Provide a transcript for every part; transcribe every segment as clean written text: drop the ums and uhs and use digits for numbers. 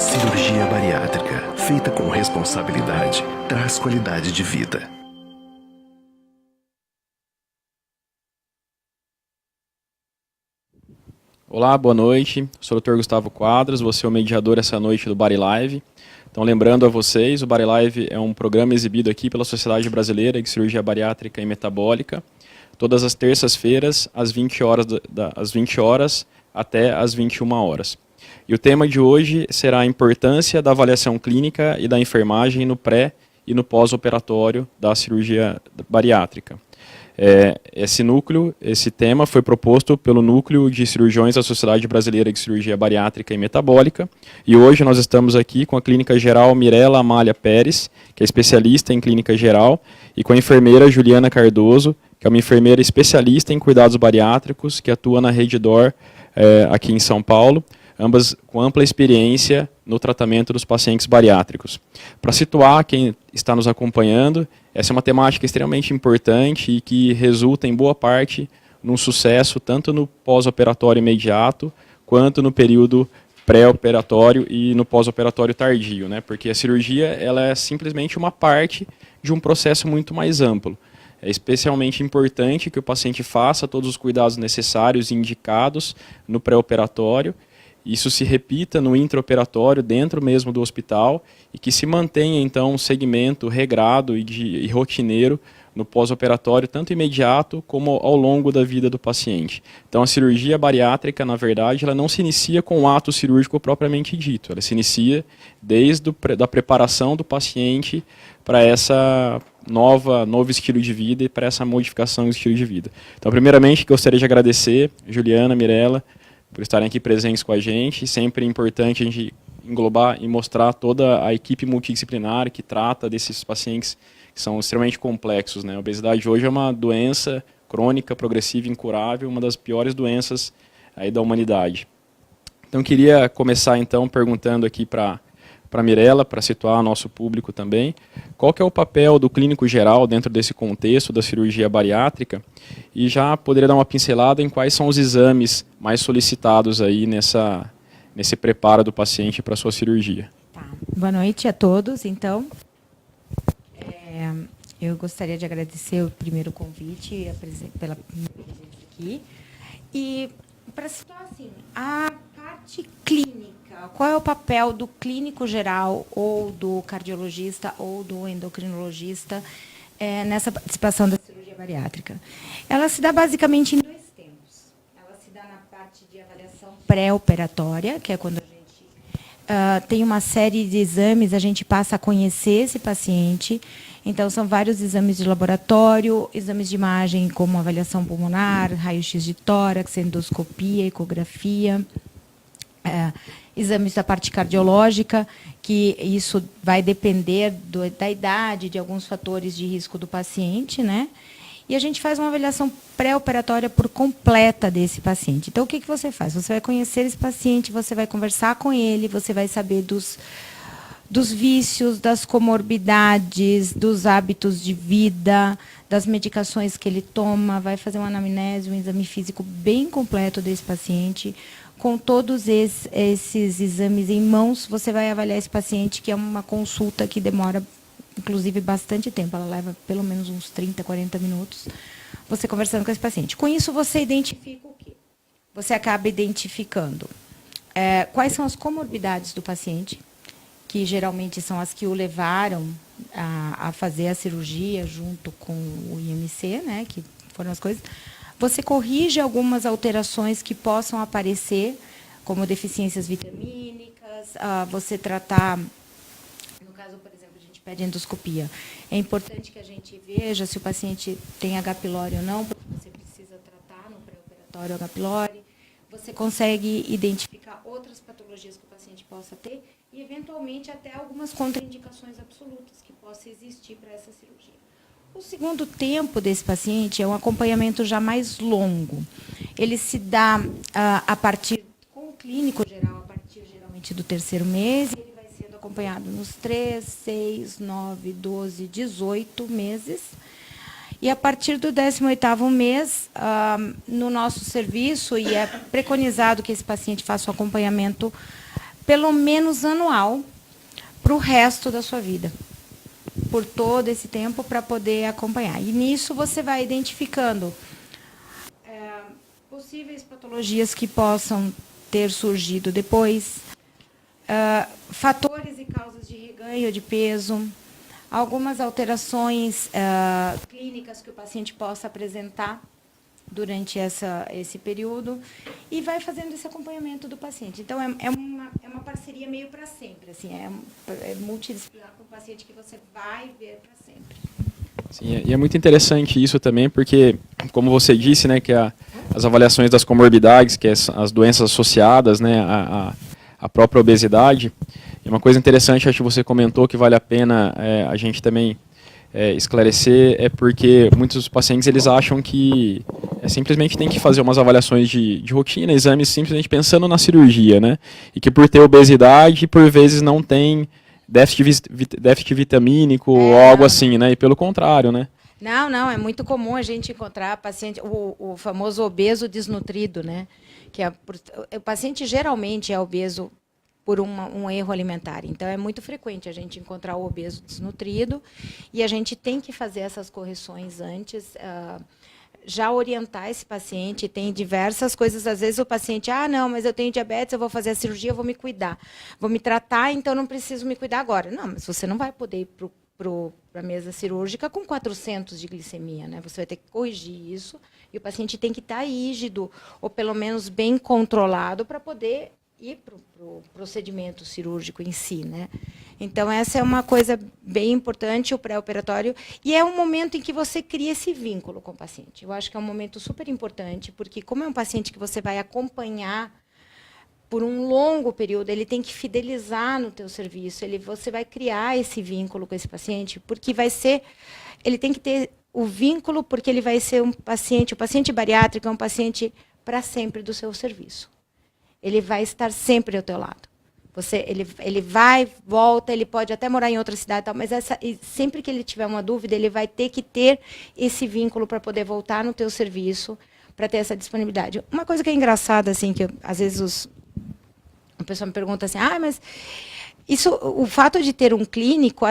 Cirurgia bariátrica, feita com responsabilidade, traz qualidade de vida. Olá, boa noite. Sou o Dr. Gustavo Quadras, vou ser o mediador essa noite do Bari Live. Então, lembrando a vocês, o Bari Live é um programa exibido aqui pela Sociedade Brasileira de Cirurgia Bariátrica e Metabólica, todas as terças-feiras, às 20 horas até às 21 horas. E o tema de hoje será a importância da avaliação clínica e da enfermagem no pré e no pós-operatório da cirurgia bariátrica. Esse tema foi proposto pelo Núcleo de Cirurgiões da Sociedade Brasileira de Cirurgia Bariátrica e Metabólica, e hoje nós estamos aqui com a clínica geral Mirela Amália Pérez, que é especialista em clínica geral, e com a enfermeira Juliana Cardoso, que é uma enfermeira especialista em cuidados bariátricos, que atua na Rede DOR aqui em São Paulo, ambas com ampla experiência no tratamento dos pacientes bariátricos. Para situar quem está nos acompanhando, essa é uma temática extremamente importante e que resulta em boa parte num sucesso tanto no pós-operatório imediato quanto no período pré-operatório e no pós-operatório tardio, né? Porque a cirurgia ela é simplesmente uma parte de um processo muito mais amplo. É especialmente importante que o paciente faça todos os cuidados necessários e indicados no pré-operatório. Isso se repita no intraoperatório, dentro mesmo do hospital, e que se mantenha, então, um segmento regrado e rotineiro no pós-operatório, tanto imediato como ao longo da vida do paciente. Então, a cirurgia bariátrica, na verdade, ela não se inicia com o ato cirúrgico propriamente dito. Ela se inicia desde a preparação do paciente para essa novo estilo de vida e para essa modificação do estilo de vida. Então, primeiramente, gostaria de agradecer Juliana, Mirela, por estarem aqui presentes com a gente. Sempre é importante a gente englobar e mostrar toda a equipe multidisciplinar que trata desses pacientes que são extremamente complexos, né? A obesidade hoje é uma doença crônica, progressiva, incurável, uma das piores doenças aí da humanidade. Então, queria começar então perguntando aqui para Mirela, para situar nosso público também, qual que é o papel do clínico geral dentro desse contexto da cirurgia bariátrica, e já poderia dar uma pincelada em quais são os exames mais solicitados aí nesse preparo do paciente para a sua cirurgia. Tá. Boa noite a todos, então. Eu gostaria de agradecer o primeiro convite pela presença aqui. E, para situar assim, a parte clínica, qual é o papel do clínico geral, ou do cardiologista, ou do endocrinologista nessa participação da cirurgia bariátrica? Ela se dá basicamente em dois tempos. Ela se dá na parte de avaliação pré-operatória, que é quando a gente tem uma série de exames, a gente passa a conhecer esse paciente. Então, são vários exames de laboratório, exames de imagem, como avaliação pulmonar, raio-x de tórax, endoscopia, ecografia, exames da parte cardiológica, que isso vai depender da idade, de alguns fatores de risco do paciente, né? E a gente faz uma avaliação pré-operatória por completa desse paciente. Então, o que você faz? Você vai conhecer esse paciente, você vai conversar com ele, você vai saber dos vícios, das comorbidades, dos hábitos de vida, das medicações que ele toma, vai fazer uma anamnese, um exame físico bem completo desse paciente. Com todos esses exames em mãos, você vai avaliar esse paciente, que é uma consulta que demora, inclusive, bastante tempo. Ela leva pelo menos uns 30, 40 minutos, você conversando com esse paciente. Com isso, você identifica o quê? Você acaba identificando quais são as comorbidades do paciente, que geralmente são as que o levaram a fazer a cirurgia junto com o IMC, né, que foram as coisas. Você corrige algumas alterações que possam aparecer, como deficiências vitamínicas, você tratar, no caso, por exemplo, a gente pede endoscopia. É importante que a gente veja se o paciente tem H. pylori ou não, porque você precisa tratar no pré-operatório H. pylori. Você consegue identificar outras patologias que o paciente possa ter e, eventualmente, até algumas contraindicações absolutas que possam existir para essa cirurgia. O segundo tempo desse paciente é um acompanhamento já mais longo. Ele se dá a partir, com o clínico geral, a partir, geralmente, do terceiro mês, e ele vai sendo acompanhado nos 3, 6, 9, 12, 18 meses. E, a partir do 18º mês, no nosso serviço, e é preconizado que esse paciente faça o acompanhamento pelo menos anual, para o resto da sua vida, por todo esse tempo, para poder acompanhar. E nisso você vai identificando possíveis patologias que possam ter surgido depois, fatores e causas de reganho de peso, algumas alterações clínicas que o paciente possa apresentar durante esse período, e vai fazendo esse acompanhamento do paciente. Então, é uma parceria meio para sempre, assim, é multidisciplinar com o paciente que você vai ver para sempre. Sim, e é muito interessante isso também, porque, como você disse, né, que as avaliações das comorbidades, que as doenças associadas, né, à própria obesidade, e uma coisa interessante, acho que você comentou que vale a pena a gente também esclarecer, é porque muitos pacientes eles acham que simplesmente tem que fazer umas avaliações de rotina, exames simplesmente pensando na cirurgia, né? E que por ter obesidade, por vezes não tem déficit vitamínico ou algo assim, né? E pelo contrário, né? Não, é muito comum a gente encontrar paciente, o famoso obeso desnutrido, né? O paciente geralmente é obeso por um erro alimentar. Então, é muito frequente a gente encontrar o obeso desnutrido, e a gente tem que fazer essas correções antes, já orientar esse paciente. Tem diversas coisas, às vezes o paciente, não, mas eu tenho diabetes, eu vou fazer a cirurgia, eu vou me cuidar, vou me tratar, então não preciso me cuidar agora. Não, mas você não vai poder ir para a mesa cirúrgica com 400 de glicemia, né? Você vai ter que corrigir isso, e o paciente tem que estar rígido, ou pelo menos bem controlado, para poder ir para o procedimento cirúrgico em si, né? Então, essa é uma coisa bem importante, o pré-operatório, e é um momento em que você cria esse vínculo com o paciente. Eu acho que é um momento super importante, porque como é um paciente que você vai acompanhar por um longo período, ele tem que fidelizar no teu serviço, você vai criar esse vínculo com esse paciente, porque ele tem que ter o vínculo, porque ele vai ser o paciente bariátrico é um paciente para sempre do seu serviço. Ele vai estar sempre ao teu lado. Ele vai, volta, ele pode até morar em outra cidade, mas sempre que ele tiver uma dúvida, ele vai ter que ter esse vínculo para poder voltar no teu serviço, para ter essa disponibilidade. Uma coisa que é engraçada, assim, que às vezes a pessoa me pergunta assim, mas o fato de ter um clínico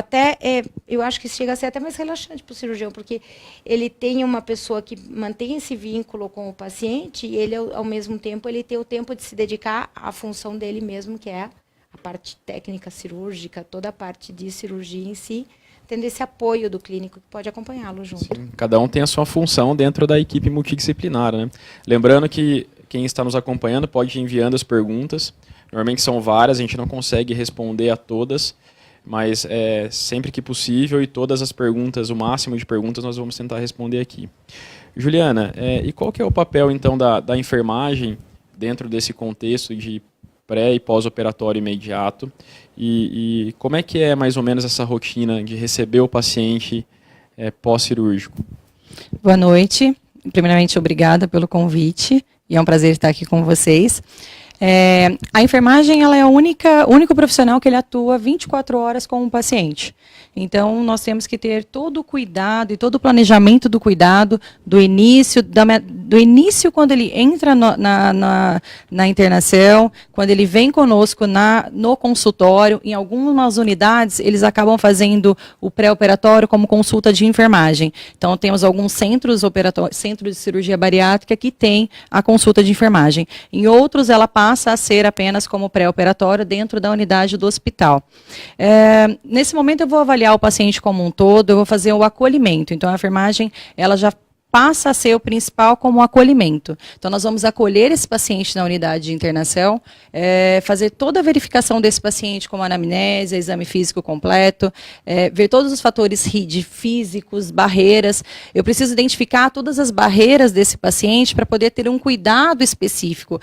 eu acho que chega a ser até mais relaxante para o cirurgião, porque ele tem uma pessoa que mantém esse vínculo com o paciente, e ele, ao mesmo tempo, ele tem o tempo de se dedicar à função dele mesmo, que é a parte técnica cirúrgica, toda a parte de cirurgia em si, tendo esse apoio do clínico que pode acompanhá-lo junto. Sim, cada um tem a sua função dentro da equipe multidisciplinar, né? Lembrando que quem está nos acompanhando pode ir enviando as perguntas. Normalmente são várias, a gente não consegue responder a todas, mas sempre que possível, e todas as perguntas, o máximo de perguntas, nós vamos tentar responder aqui. Juliana, e qual que é o papel, então, da enfermagem dentro desse contexto de pré- e pós-operatório imediato? E como é que é, mais ou menos, essa rotina de receber o paciente pós-cirúrgico? Boa noite. Primeiramente, obrigada pelo convite, e é um prazer estar aqui com vocês. A enfermagem ela é o único profissional que ele atua 24 horas com o paciente. Então, nós temos que ter todo o cuidado e todo o planejamento do cuidado do início quando ele entra na internação, quando ele vem conosco no consultório. Em algumas unidades, eles acabam fazendo o pré-operatório como consulta de enfermagem. Então, temos alguns centros de cirurgia bariátrica que tem a consulta de enfermagem. Em outros, ela passa a ser apenas como pré-operatório dentro da unidade do hospital. Nesse momento, eu vou avaliar o paciente como um todo, eu vou fazer o acolhimento. Então, a enfermagem, ela já passa a ser o principal como acolhimento. Então, nós vamos acolher esse paciente na unidade de internação, fazer toda a verificação desse paciente, como anamnese, exame físico completo, ver todos os fatores físicos, barreiras. Eu preciso identificar todas as barreiras desse paciente para poder ter um cuidado específico.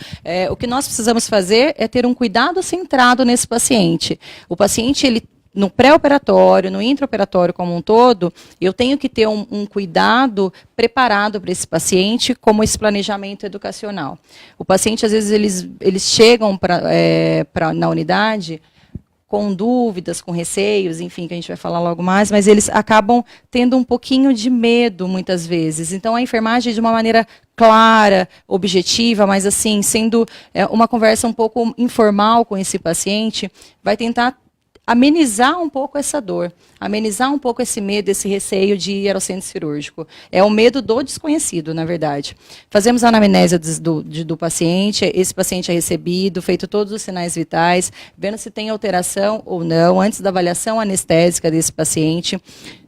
O que nós precisamos fazer é ter um cuidado centrado nesse paciente. O paciente, ele no pré-operatório, no intraoperatório como um todo, eu tenho que ter um cuidado preparado para esse paciente, como esse planejamento educacional. O paciente, às vezes, eles chegam na unidade com dúvidas, com receios, enfim, que a gente vai falar logo mais, mas eles acabam tendo um pouquinho de medo, muitas vezes. Então, a enfermagem, de uma maneira clara, objetiva, mas assim, sendo uma conversa um pouco informal com esse paciente, vai tentar amenizar um pouco essa dor, amenizar um pouco esse medo, esse receio de ir ao centro cirúrgico. É o medo do desconhecido, na verdade. Fazemos a anamnese do paciente, esse paciente é recebido, feito todos os sinais vitais, vendo se tem alteração ou não, antes da avaliação anestésica desse paciente.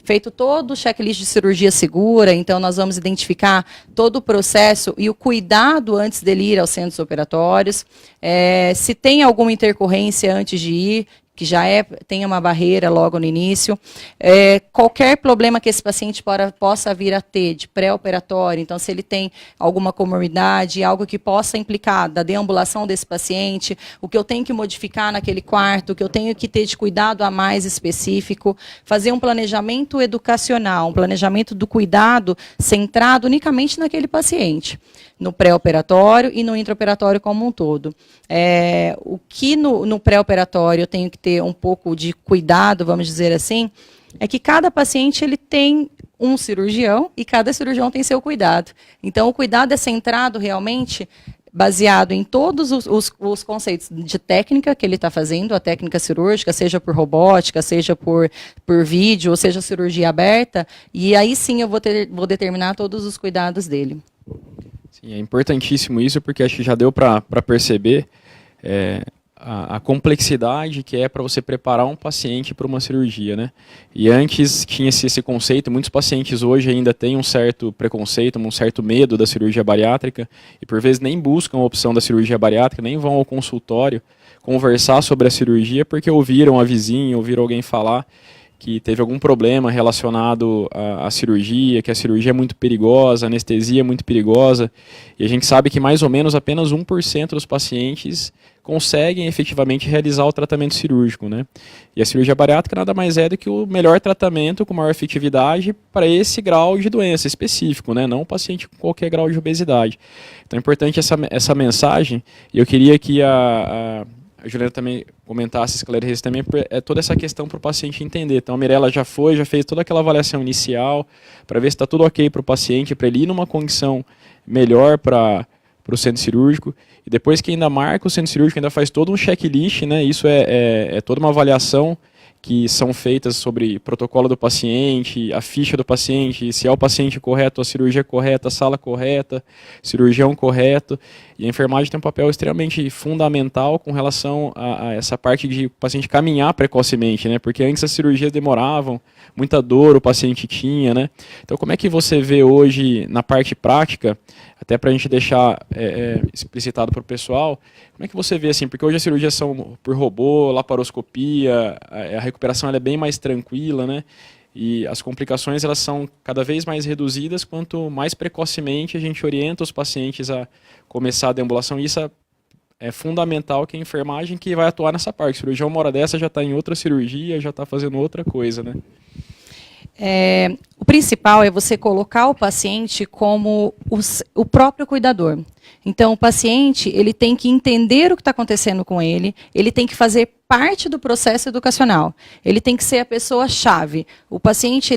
Feito todo o checklist de cirurgia segura, então nós vamos identificar todo o processo e o cuidado antes dele ir aos centros operatórios, se tem alguma intercorrência antes de ir, que já tem uma barreira logo no início, qualquer problema que esse paciente possa vir a ter de pré-operatório, então se ele tem alguma comorbidade, algo que possa implicar da deambulação desse paciente, o que eu tenho que modificar naquele quarto, o que eu tenho que ter de cuidado a mais específico, fazer um planejamento educacional, um planejamento do cuidado centrado unicamente naquele paciente, no pré-operatório e no intraoperatório como um todo. O que no pré-operatório eu tenho que ter um pouco de cuidado, vamos dizer assim, é que cada paciente ele tem um cirurgião e cada cirurgião tem seu cuidado. Então, o cuidado é centrado realmente baseado em todos os conceitos de técnica que ele está fazendo, a técnica cirúrgica, seja por robótica, seja por vídeo, ou seja cirurgia aberta, e aí sim eu vou determinar todos os cuidados dele. Sim, é importantíssimo isso, porque acho que já deu para perceber a complexidade que é para você preparar um paciente para uma cirurgia, né? E antes tinha-se esse conceito, muitos pacientes hoje ainda têm um certo preconceito, um certo medo da cirurgia bariátrica, e por vezes nem buscam a opção da cirurgia bariátrica, nem vão ao consultório conversar sobre a cirurgia, porque ouviram a vizinha, ouviram alguém falar que teve algum problema relacionado à cirurgia, que a cirurgia é muito perigosa, a anestesia é muito perigosa, e a gente sabe que mais ou menos apenas 1% dos pacientes conseguem efetivamente realizar o tratamento cirúrgico, né? E a cirurgia bariátrica nada mais é do que o melhor tratamento com maior efetividade para esse grau de doença específico, né? Não o paciente com qualquer grau de obesidade. Então é importante essa mensagem, e eu queria que a Juliana também comentasse, esclarecesse também, toda essa questão para o paciente entender. Então a Mirella já fez toda aquela avaliação inicial, para ver se está tudo ok para o paciente, para ele ir numa condição melhor para o centro cirúrgico, e depois que ainda marca o centro cirúrgico, ainda faz todo um checklist, né? Isso é toda uma avaliação que são feitas sobre protocolo do paciente, a ficha do paciente, se é o paciente correto, a cirurgia correta, a sala correta, cirurgião correto. E a enfermagem tem um papel extremamente fundamental com relação a essa parte de o paciente caminhar precocemente, né? Porque antes as cirurgias demoravam, muita dor o paciente tinha, né? Então como é que você vê hoje na parte prática, até para a gente deixar explicitado para o pessoal, como é que você vê assim, porque hoje as cirurgias são por robô, laparoscopia, a recuperação ela é bem mais tranquila, né? E as complicações elas são cada vez mais reduzidas quanto mais precocemente a gente orienta os pacientes a começar a deambulação. Isso é fundamental, que a enfermagem que vai atuar nessa parte. O cirurgião, uma hora dessa, já está em outra cirurgia, já está fazendo outra coisa, né? O principal é você colocar o paciente como o próprio cuidador. Então, o paciente ele tem que entender o que está acontecendo com ele tem que fazer parte do processo educacional. Ele tem que ser a pessoa-chave. O paciente,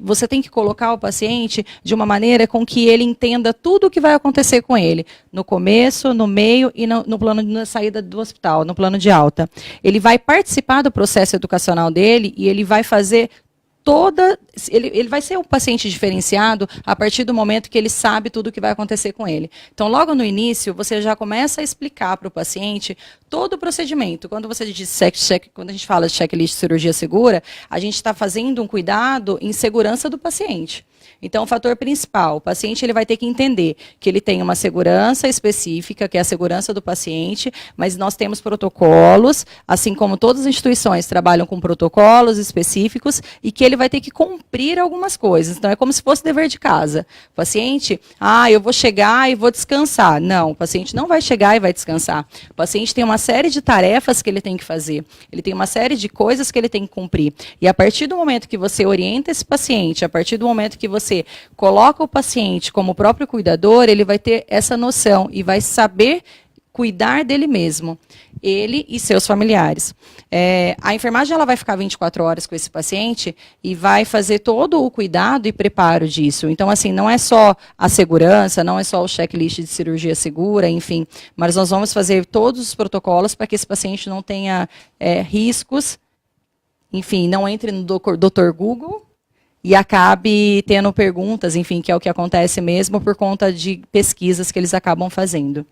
você tem que colocar o paciente de uma maneira com que ele entenda tudo o que vai acontecer com ele, no começo, no meio e no plano de saída do hospital, no plano de alta. Ele vai participar do processo educacional dele e ele vai fazer ele vai ser um paciente diferenciado a partir do momento que ele sabe tudo o que vai acontecer com ele. Então, logo no início, você já começa a explicar para o paciente todo o procedimento. Quando você diz quando a gente fala de checklist de cirurgia segura, a gente está fazendo um cuidado em segurança do paciente. Então, o fator principal, o paciente ele vai ter que entender que ele tem uma segurança específica, que é a segurança do paciente, mas nós temos protocolos, assim como todas as instituições trabalham com protocolos específicos, e que ele vai ter que cumprir algumas coisas. Então, é como se fosse dever de casa. O paciente, eu vou chegar e vou descansar. Não, o paciente não vai chegar e vai descansar. O paciente tem uma série de tarefas que ele tem que fazer. Ele tem uma série de coisas que ele tem que cumprir. E a partir do momento que você orienta esse paciente, a partir do momento que você coloca o paciente como próprio cuidador, ele vai ter essa noção e vai saber cuidar dele mesmo, ele e seus familiares. A enfermagem ela vai ficar 24 horas com esse paciente e vai fazer todo o cuidado e preparo disso. Então, assim, não é só a segurança, não é só o checklist de cirurgia segura, enfim, mas nós vamos fazer todos os protocolos para que esse paciente não tenha riscos, enfim, não entre no Dr. Google e acabe tendo perguntas, enfim, que é o que acontece mesmo por conta de pesquisas que eles acabam fazendo.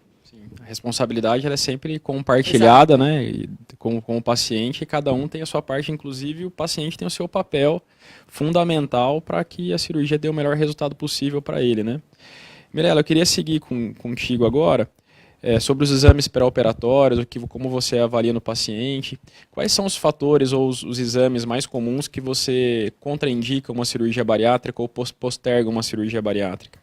A responsabilidade ela é sempre compartilhada, né, com o paciente, e cada um tem a sua parte, inclusive o paciente tem o seu papel fundamental para que a cirurgia dê o melhor resultado possível para ele, né. Mirela, eu queria seguir contigo agora sobre os exames pré-operatórios, como você avalia no paciente, quais são os fatores ou os exames mais comuns que você contraindica uma cirurgia bariátrica ou posterga uma cirurgia bariátrica?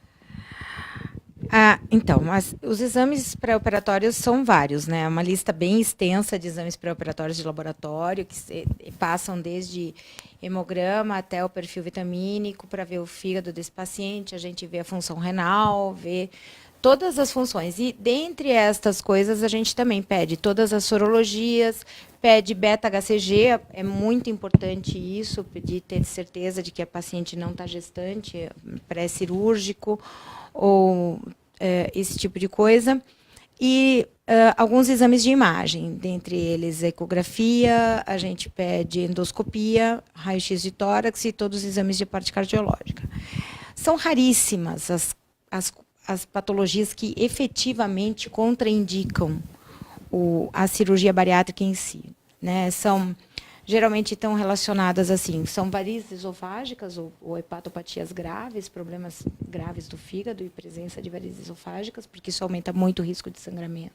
Então, os exames pré-operatórios são vários, né? Uma lista bem extensa de exames pré-operatórios de laboratório, que passam desde hemograma até o perfil vitamínico, para ver o fígado desse paciente, a gente vê a função renal, vê todas as funções. E, dentre estas coisas, a gente também pede todas as sorologias, pede beta-HCG, é muito importante isso, pedir ter certeza de que a paciente não está gestante, pré-cirúrgico, ou esse tipo de coisa. E alguns exames de imagem, dentre eles ecografia, a gente pede endoscopia, raio-x de tórax e todos os exames de parte cardiológica. São raríssimas as patologias que efetivamente contraindicam a cirurgia bariátrica em si, né? Geralmente estão relacionadas assim, são varizes esofágicas ou hepatopatias graves, problemas graves do fígado e presença de varizes esofágicas, porque isso aumenta muito o risco de sangramento.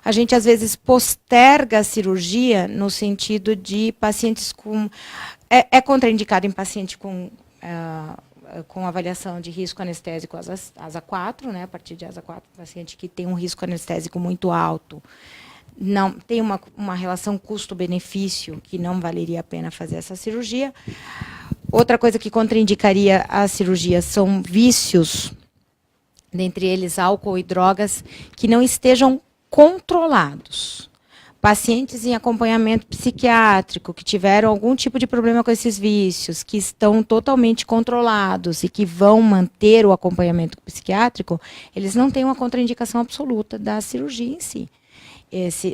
A gente, às vezes, posterga a cirurgia no sentido de pacientes com... É contraindicado em paciente com avaliação de risco anestésico asa 4, né, a partir de asa 4, paciente que tem um risco anestésico muito alto, não tem uma relação custo-benefício que não valeria a pena fazer essa cirurgia. Outra coisa que contraindicaria a cirurgia são vícios, dentre eles álcool e drogas, que não estejam controlados. Pacientes em acompanhamento psiquiátrico, que tiveram algum tipo de problema com esses vícios, que estão totalmente controlados e que vão manter o acompanhamento psiquiátrico, eles não têm uma contraindicação absoluta da cirurgia em si.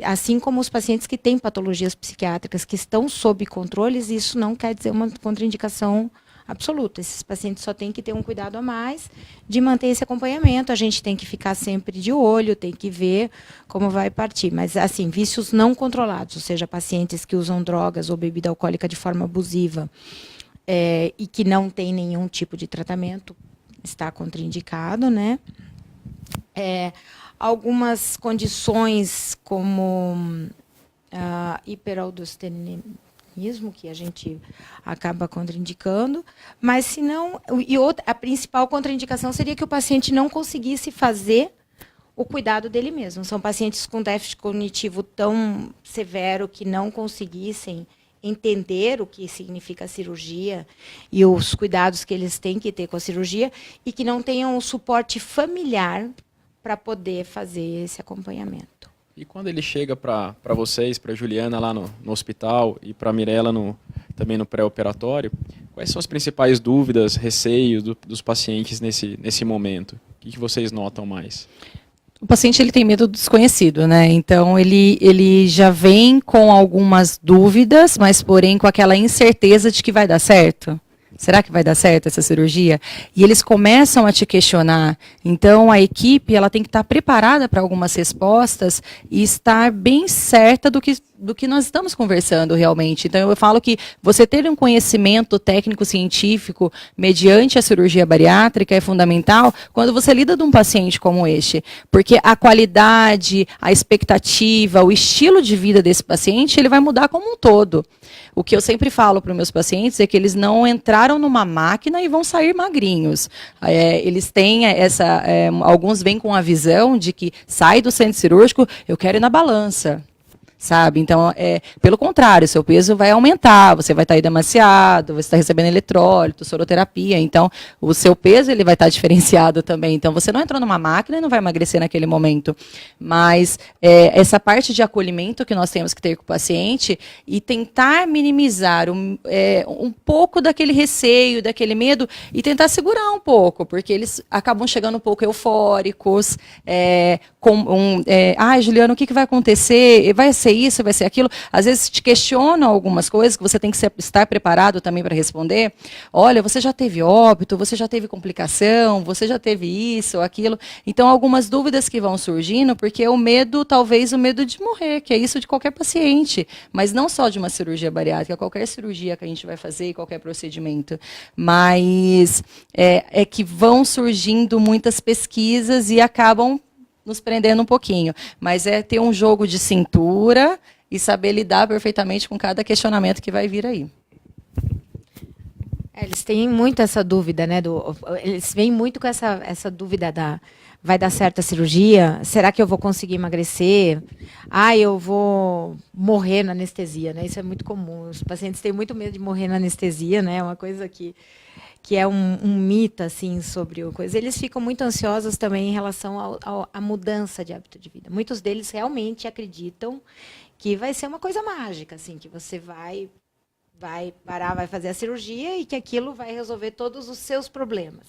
Assim como os pacientes que têm patologias psiquiátricas que estão sob controles, isso não quer dizer uma contraindicação absoluta. Esses pacientes só têm que ter um cuidado a mais de manter esse acompanhamento. A gente tem que ficar sempre de olho, tem que ver como vai partir. Mas, assim, vícios não controlados, ou seja, pacientes que usam drogas ou bebida alcoólica de forma abusiva e que não tem nenhum tipo de tratamento, está contraindicado, né? Algumas condições como hiperaldosteronismo, que a gente acaba contraindicando, mas se não... a principal contraindicação seria que o paciente não conseguisse fazer o cuidado dele mesmo. São pacientes com déficit cognitivo tão severo que não conseguissem entender o que significa a cirurgia e os cuidados que eles têm que ter com a cirurgia e que não tenham o suporte familiar para poder fazer esse acompanhamento. E quando ele chega para vocês, para a Juliana lá no hospital e para a Mirela também no pré-operatório, quais são as principais dúvidas, receios dos pacientes nesse momento? O que vocês notam mais? O paciente ele tem medo do desconhecido, né? Então ele já vem com algumas dúvidas, mas porém com aquela incerteza de que vai dar certo. Será que vai dar certo essa cirurgia? E eles começam a te questionar. Então, a equipe ela tem que estar preparada para algumas respostas e estar bem certa do que nós estamos conversando realmente. Então, eu falo que você ter um conhecimento técnico-científico mediante a cirurgia bariátrica é fundamental quando você lida de um paciente como este. Porque a qualidade, a expectativa, o estilo de vida desse paciente, ele vai mudar como um todo. O que eu sempre falo para os meus pacientes é que eles não entraram numa máquina e vão sair magrinhos. Eles têm alguns vêm com a visão de que sai do centro cirúrgico, eu quero ir na balança. sabe? Então, pelo contrário, seu peso vai aumentar, você vai estar edemaciado, você está recebendo eletrólito, soroterapia, então o seu peso ele vai estar diferenciado também. Então, você não entrou numa máquina e não vai emagrecer naquele momento. Mas essa parte de acolhimento que nós temos que ter com o paciente e tentar minimizar um pouco daquele receio, daquele medo e tentar segurar um pouco, porque eles acabam chegando um pouco eufóricos, Juliana, o que vai acontecer? Vai ser isso, vai ser aquilo? Às vezes te questionam algumas coisas que você tem que estar preparado também para responder. Olha, você já teve óbito, você já teve complicação, você já teve isso ou aquilo. Então, algumas dúvidas que vão surgindo, porque o medo, talvez o medo de morrer, que é isso de qualquer paciente, mas não só de uma cirurgia bariátrica, qualquer cirurgia que a gente vai fazer, qualquer procedimento. Mas é que vão surgindo muitas pesquisas e acabam nos prendendo um pouquinho, mas é ter um jogo de cintura e saber lidar perfeitamente com cada questionamento que vai vir aí. Eles têm muito essa dúvida, né? Eles vêm muito com essa dúvida vai dar certo a cirurgia? Será que eu vou conseguir emagrecer? Eu vou morrer na anestesia, né? Isso é muito comum. Os pacientes têm muito medo de morrer na anestesia, né? É uma coisa que é um mito assim sobre o coisa. Eles ficam muito ansiosos também em relação à mudança de hábito de vida. Muitos deles realmente acreditam que vai ser uma coisa mágica, assim, que você vai parar, vai fazer a cirurgia e que aquilo vai resolver todos os seus problemas.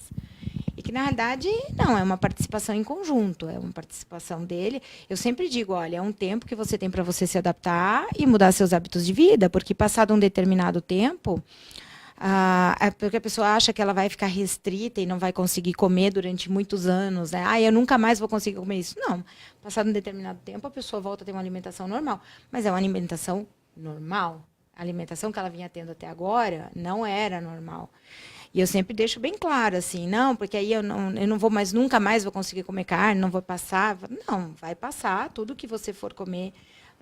E que, na realidade, não, é uma participação em conjunto, é uma participação dele. Eu sempre digo, olha, é um tempo que você tem para você se adaptar e mudar seus hábitos de vida, porque passado um determinado tempo, porque a pessoa acha que ela vai ficar restrita e não vai conseguir comer durante muitos anos, né? Eu nunca mais vou conseguir comer isso. Não, passado um determinado tempo, a pessoa volta a ter uma alimentação normal, mas é uma alimentação normal. A alimentação que ela vinha tendo até agora não era normal. E eu sempre deixo bem claro, assim, não, porque aí eu não vou mais, nunca mais vou conseguir comer carne, não vou passar. Não, vai passar, tudo que você for comer,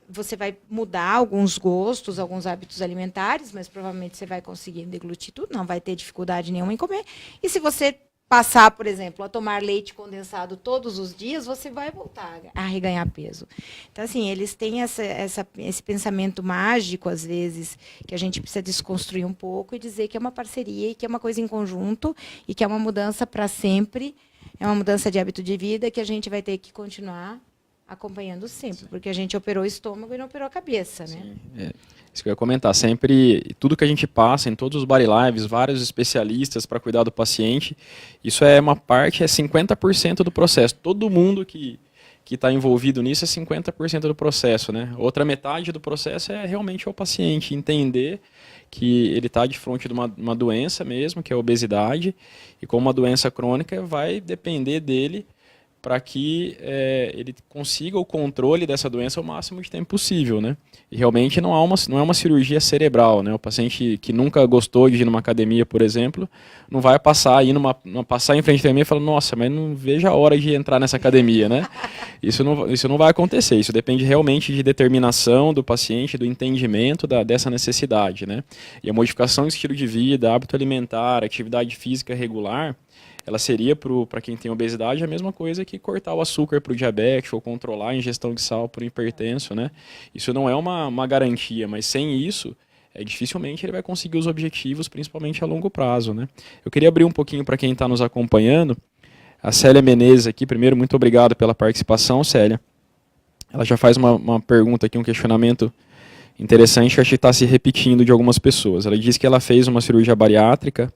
você vai mudar alguns gostos, alguns hábitos alimentares, mas provavelmente você vai conseguir deglutir tudo, não vai ter dificuldade nenhuma em comer. E se você passar, por exemplo, a tomar leite condensado todos os dias, você vai voltar a reganhar peso. Então, assim, eles têm esse pensamento mágico, às vezes, que a gente precisa desconstruir um pouco e dizer que é uma parceria e que é uma coisa em conjunto e que é uma mudança para sempre, é uma mudança de hábito de vida que a gente vai ter que continuar acompanhando sempre, porque a gente operou o estômago e não operou a cabeça, né? Isso que eu ia comentar, sempre, tudo que a gente passa em todos os body lives, vários especialistas para cuidar do paciente, isso é uma parte, é 50% do processo. Todo mundo que está envolvido nisso é 50% do processo, né? Outra metade do processo é realmente o paciente entender que ele está de frente de uma doença mesmo, que é a obesidade, e como uma doença crônica vai depender dele para que ele consiga o controle dessa doença o máximo de tempo possível, né? E realmente não é uma cirurgia cerebral, né? O paciente que nunca gostou de ir numa academia, por exemplo, não vai passar passar em frente à academia e falar, nossa, mas não vejo a hora de entrar nessa academia, né? Isso não vai acontecer. Isso depende realmente de determinação do paciente, do entendimento dessa necessidade, né? E a modificação de estilo de vida, hábito alimentar, atividade física regular, ela seria para quem tem obesidade a mesma coisa que cortar o açúcar para o diabético ou controlar a ingestão de sal para o hipertenso, né? Isso não é uma garantia, mas sem isso, dificilmente ele vai conseguir os objetivos, principalmente a longo prazo, né? Eu queria abrir um pouquinho para quem está nos acompanhando. A Célia Menezes aqui, primeiro, muito obrigado pela participação, Célia. Ela já faz uma pergunta aqui, um questionamento interessante, que acho que está se repetindo de algumas pessoas. Ela diz que ela fez uma cirurgia bariátrica,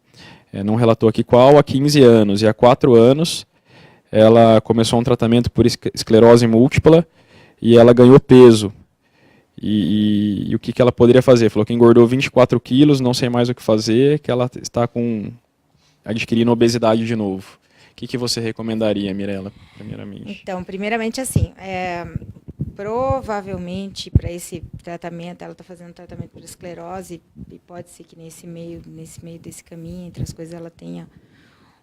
não relatou aqui qual, há 15 anos. E há 4 anos ela começou um tratamento por esclerose múltipla e ela ganhou peso. E o que ela poderia fazer? Falou que engordou 24 quilos, não sei mais o que fazer, que ela está adquirindo obesidade de novo. O que você recomendaria, Mirela, primeiramente? Então, primeiramente, assim, provavelmente para esse tratamento, ela está fazendo tratamento por esclerose, e pode ser que nesse meio desse caminho, entre as coisas, ela tenha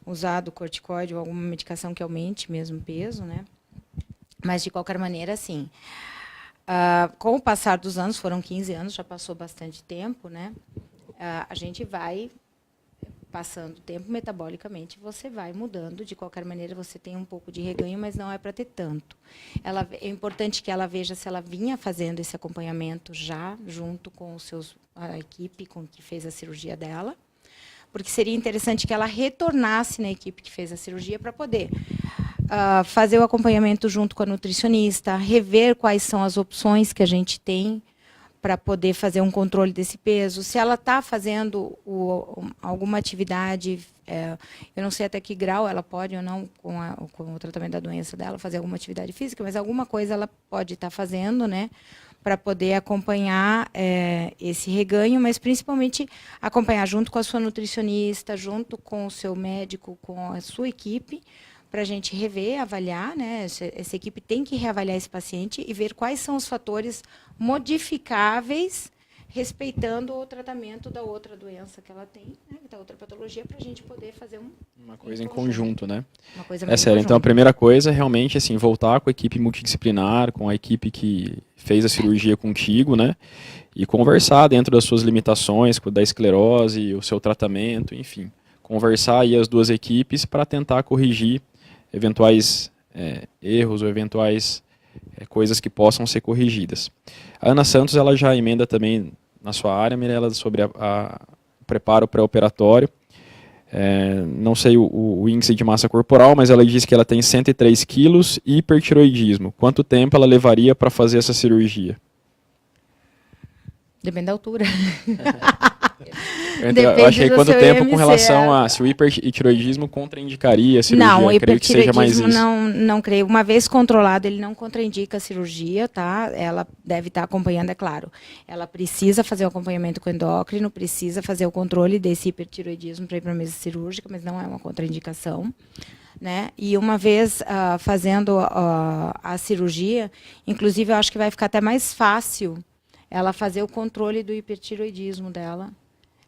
usado corticoide ou alguma medicação que aumente mesmo o peso, né? Mas, de qualquer maneira, assim, com o passar dos anos, foram 15 anos, já passou bastante tempo, né? A gente vai passando o tempo, metabolicamente, você vai mudando. De qualquer maneira, você tem um pouco de reganho, mas não é para ter tanto. É importante que ela veja se ela vinha fazendo esse acompanhamento já, junto com a equipe com que fez a cirurgia dela, porque seria interessante que ela retornasse na equipe que fez a cirurgia para poder fazer o acompanhamento junto com a nutricionista, rever quais são as opções que a gente tem para poder fazer um controle desse peso. Se ela está fazendo alguma atividade, eu não sei até que grau ela pode ou não, com o tratamento da doença dela, fazer alguma atividade física, mas alguma coisa ela pode estar fazendo, né, para poder acompanhar esse reganho, mas principalmente acompanhar junto com a sua nutricionista, junto com o seu médico, com a sua equipe, para a gente rever, avaliar, né? Essa equipe tem que reavaliar esse paciente e ver quais são os fatores modificáveis, respeitando o tratamento da outra doença que ela tem, né? Da outra patologia, para a gente poder fazer uma coisa em conjunto, né? Uma coisa É sério, então a primeira coisa é realmente assim, voltar com a equipe multidisciplinar, com a equipe que fez a cirurgia contigo, né? E conversar dentro das suas limitações, da esclerose, o seu tratamento, enfim. Conversar aí as duas equipes para tentar corrigir eventuais erros ou eventuais coisas que possam ser corrigidas. A Ana Santos ela já emenda também na sua área, Mirela, sobre o preparo pré-operatório. Não sei o índice de massa corporal, mas ela diz que ela tem 103 quilos e hipertiroidismo. Quanto tempo ela levaria para fazer essa cirurgia? Depende da altura. Eu achei quanto tempo com relação a se o hipertiroidismo contraindicaria a cirurgia. Não, o hipertiroidismo não creio. Uma vez controlado, ele não contraindica a cirurgia, tá? Ela deve estar acompanhando, é claro. Ela precisa fazer o acompanhamento com o endócrino, precisa fazer o controle desse hipertiroidismo para ir para a mesa cirúrgica, mas não é uma contraindicação. Né? E uma vez fazendo a cirurgia, inclusive eu acho que vai ficar até mais fácil ela fazer o controle do hipertiroidismo dela.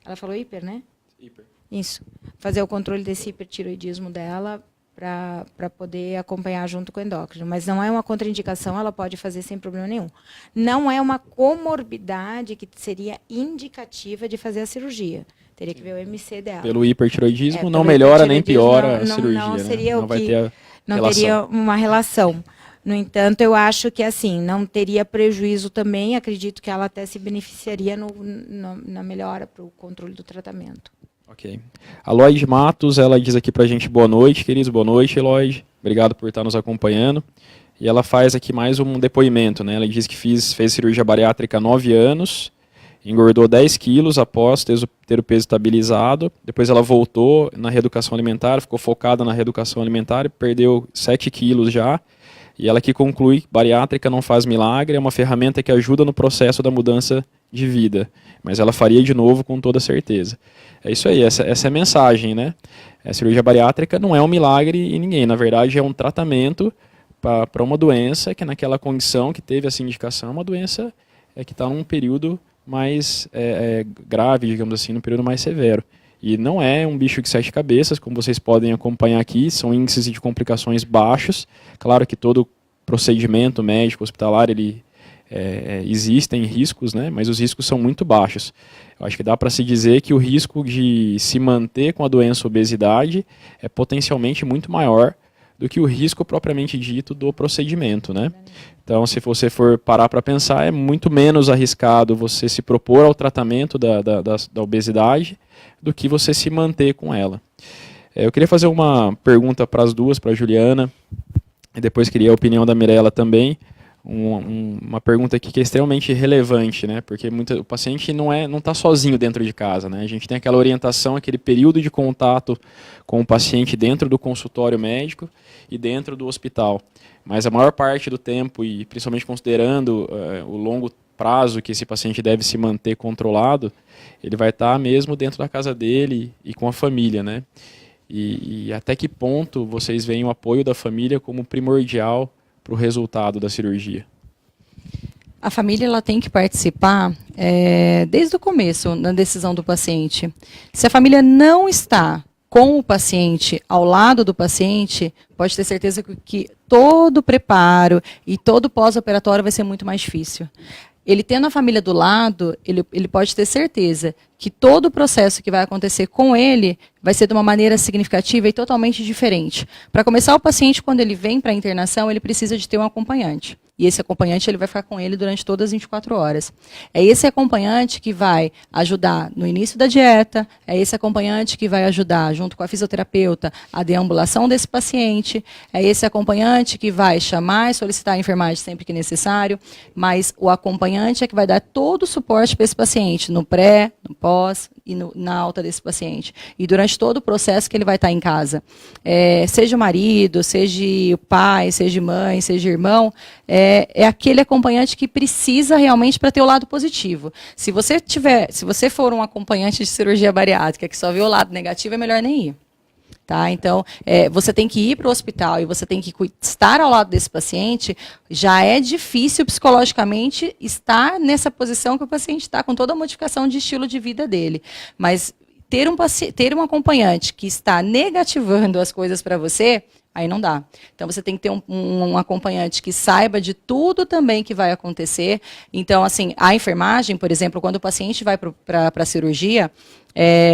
Ela falou hiper, né? Hiper. Isso. Fazer o controle desse hipertiroidismo dela para poder acompanhar junto com o endócrino. Mas não é uma contraindicação, ela pode fazer sem problema nenhum. Não é uma comorbidade que seria indicativa de fazer a cirurgia. Teria que ver o MC dela. Pelo hipertiroidismo não melhora nem piora a cirurgia. Não seria né? Não teria uma relação. No entanto, eu acho que assim não teria prejuízo também. Acredito que ela até se beneficiaria na melhora para o controle do tratamento. Ok. A Lloyd Matos, ela diz aqui pra gente boa noite, queridos. Boa noite, Lloyd. Obrigado por estar nos acompanhando. E ela faz aqui mais um depoimento, né? Ela diz que fez cirurgia bariátrica há 9 anos, engordou 10 quilos após ter o peso estabilizado. Depois ela voltou na reeducação alimentar, ficou focada na reeducação alimentar, perdeu 7 quilos já. E ela que conclui que bariátrica não faz milagre, é uma ferramenta que ajuda no processo da mudança de vida. Mas ela faria de novo com toda certeza. É isso aí, essa é a mensagem, né? A cirurgia bariátrica não é um milagre em ninguém. Na verdade, é um tratamento para uma doença que naquela condição que teve essa indicação, é uma doença que está num período mais grave, digamos assim, num período mais severo. E não é um bicho de 7 cabeças, como vocês podem acompanhar aqui, são índices de complicações baixos. Claro que todo procedimento médico, hospitalar, existem riscos, né? Mas os riscos são muito baixos. Eu acho que dá para se dizer que o risco de se manter com a doença obesidade é potencialmente muito maior do que o risco propriamente dito do procedimento, né? Então, se você for parar para pensar, é muito menos arriscado você se propor ao tratamento da obesidade do que você se manter com ela. Eu queria fazer uma pergunta para as duas, para a Juliana, e depois queria a opinião da Mirela também. Uma pergunta aqui que é extremamente relevante, né? Porque o paciente não está sozinho dentro de casa, né? A gente tem aquela orientação, aquele período de contato com o paciente dentro do consultório médico e dentro do hospital. Mas a maior parte do tempo, e principalmente considerando o longo prazo que esse paciente deve se manter controlado, ele vai estar mesmo dentro da casa dele e com a família, né? E até que ponto vocês veem o apoio da família como primordial para o resultado da cirurgia? A família ela tem que participar desde o começo na decisão do paciente. Se a família não está com o paciente, ao lado do paciente, pode ter certeza que todo o preparo e todo o pós-operatório vai ser muito mais difícil. ele tendo a família do lado, ele pode ter certeza que todo o processo que vai acontecer com ele vai ser de uma maneira significativa e totalmente diferente. Para começar, o paciente, quando ele vem para a internação, ele precisa de ter um acompanhante. E esse acompanhante ele vai ficar com ele durante todas as 24 horas. É esse acompanhante que vai ajudar no início da dieta, é esse acompanhante que vai ajudar, junto com a fisioterapeuta, a deambulação desse paciente, é esse acompanhante que vai chamar e solicitar a enfermagem sempre que necessário, mas o acompanhante é que vai dar todo o suporte para esse paciente, no pré, no pós e na alta desse paciente. E durante todo o processo que ele vai estar em casa. Seja o marido, seja o pai, seja mãe, seja irmão, é aquele acompanhante que precisa realmente para ter o lado positivo. Se você for um acompanhante de cirurgia bariátrica que só vê o lado negativo, é melhor nem ir. Tá? Então, você tem que ir para o hospital e você tem que estar ao lado desse paciente, já é difícil psicologicamente estar nessa posição que o paciente está, com toda a modificação de estilo de vida dele. Mas ter um acompanhante que está negativando as coisas para você, aí não dá. Então, você tem que ter um acompanhante que saiba de tudo também que vai acontecer. Então, assim, a enfermagem, por exemplo, quando o paciente vai para a cirurgia,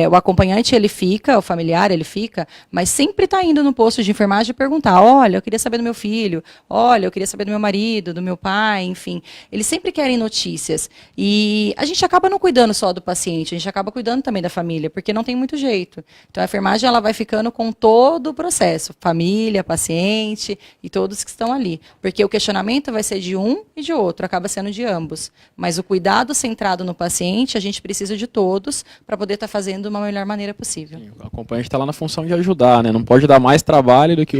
o acompanhante ele fica, o familiar ele fica, mas sempre está indo no posto de enfermagem e perguntar, olha, eu queria saber do meu filho, olha, eu queria saber do meu marido, do meu pai, enfim. Eles sempre querem notícias. E a gente acaba não cuidando só do paciente, a gente acaba cuidando também da família, porque não tem muito jeito. Então a enfermagem ela vai ficando com todo o processo, família, paciente e todos que estão ali. Porque o questionamento vai ser de um e de outro, acaba sendo de ambos. Mas o cuidado centrado no paciente, a gente precisa de todos para poder estar fazendo de uma melhor maneira possível. Sim, o acompanhante está lá na função de ajudar, né? Não pode dar mais trabalho do que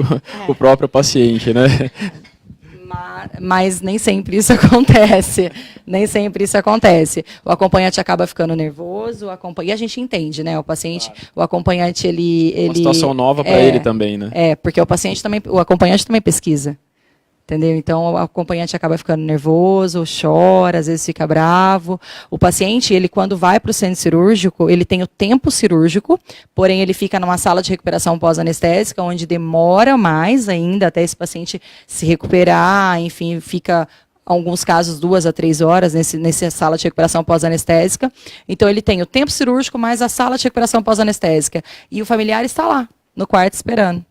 o próprio paciente, né? Mas nem sempre isso acontece. Nem sempre isso acontece. O acompanhante acaba ficando nervoso, e a gente entende, né? O paciente, claro. O acompanhante, uma situação nova para ele também, né? Porque o acompanhante também pesquisa. Entendeu? Então, o acompanhante acaba ficando nervoso, chora, às vezes fica bravo. O paciente, ele quando vai para o centro cirúrgico, ele tem o tempo cirúrgico, porém ele fica numa sala de recuperação pós-anestésica, onde demora mais ainda até esse paciente se recuperar, enfim, fica alguns casos 2 a 3 horas nessa sala de recuperação pós-anestésica. Então, ele tem o tempo cirúrgico mais a sala de recuperação pós-anestésica. E o familiar está lá, no quarto, esperando.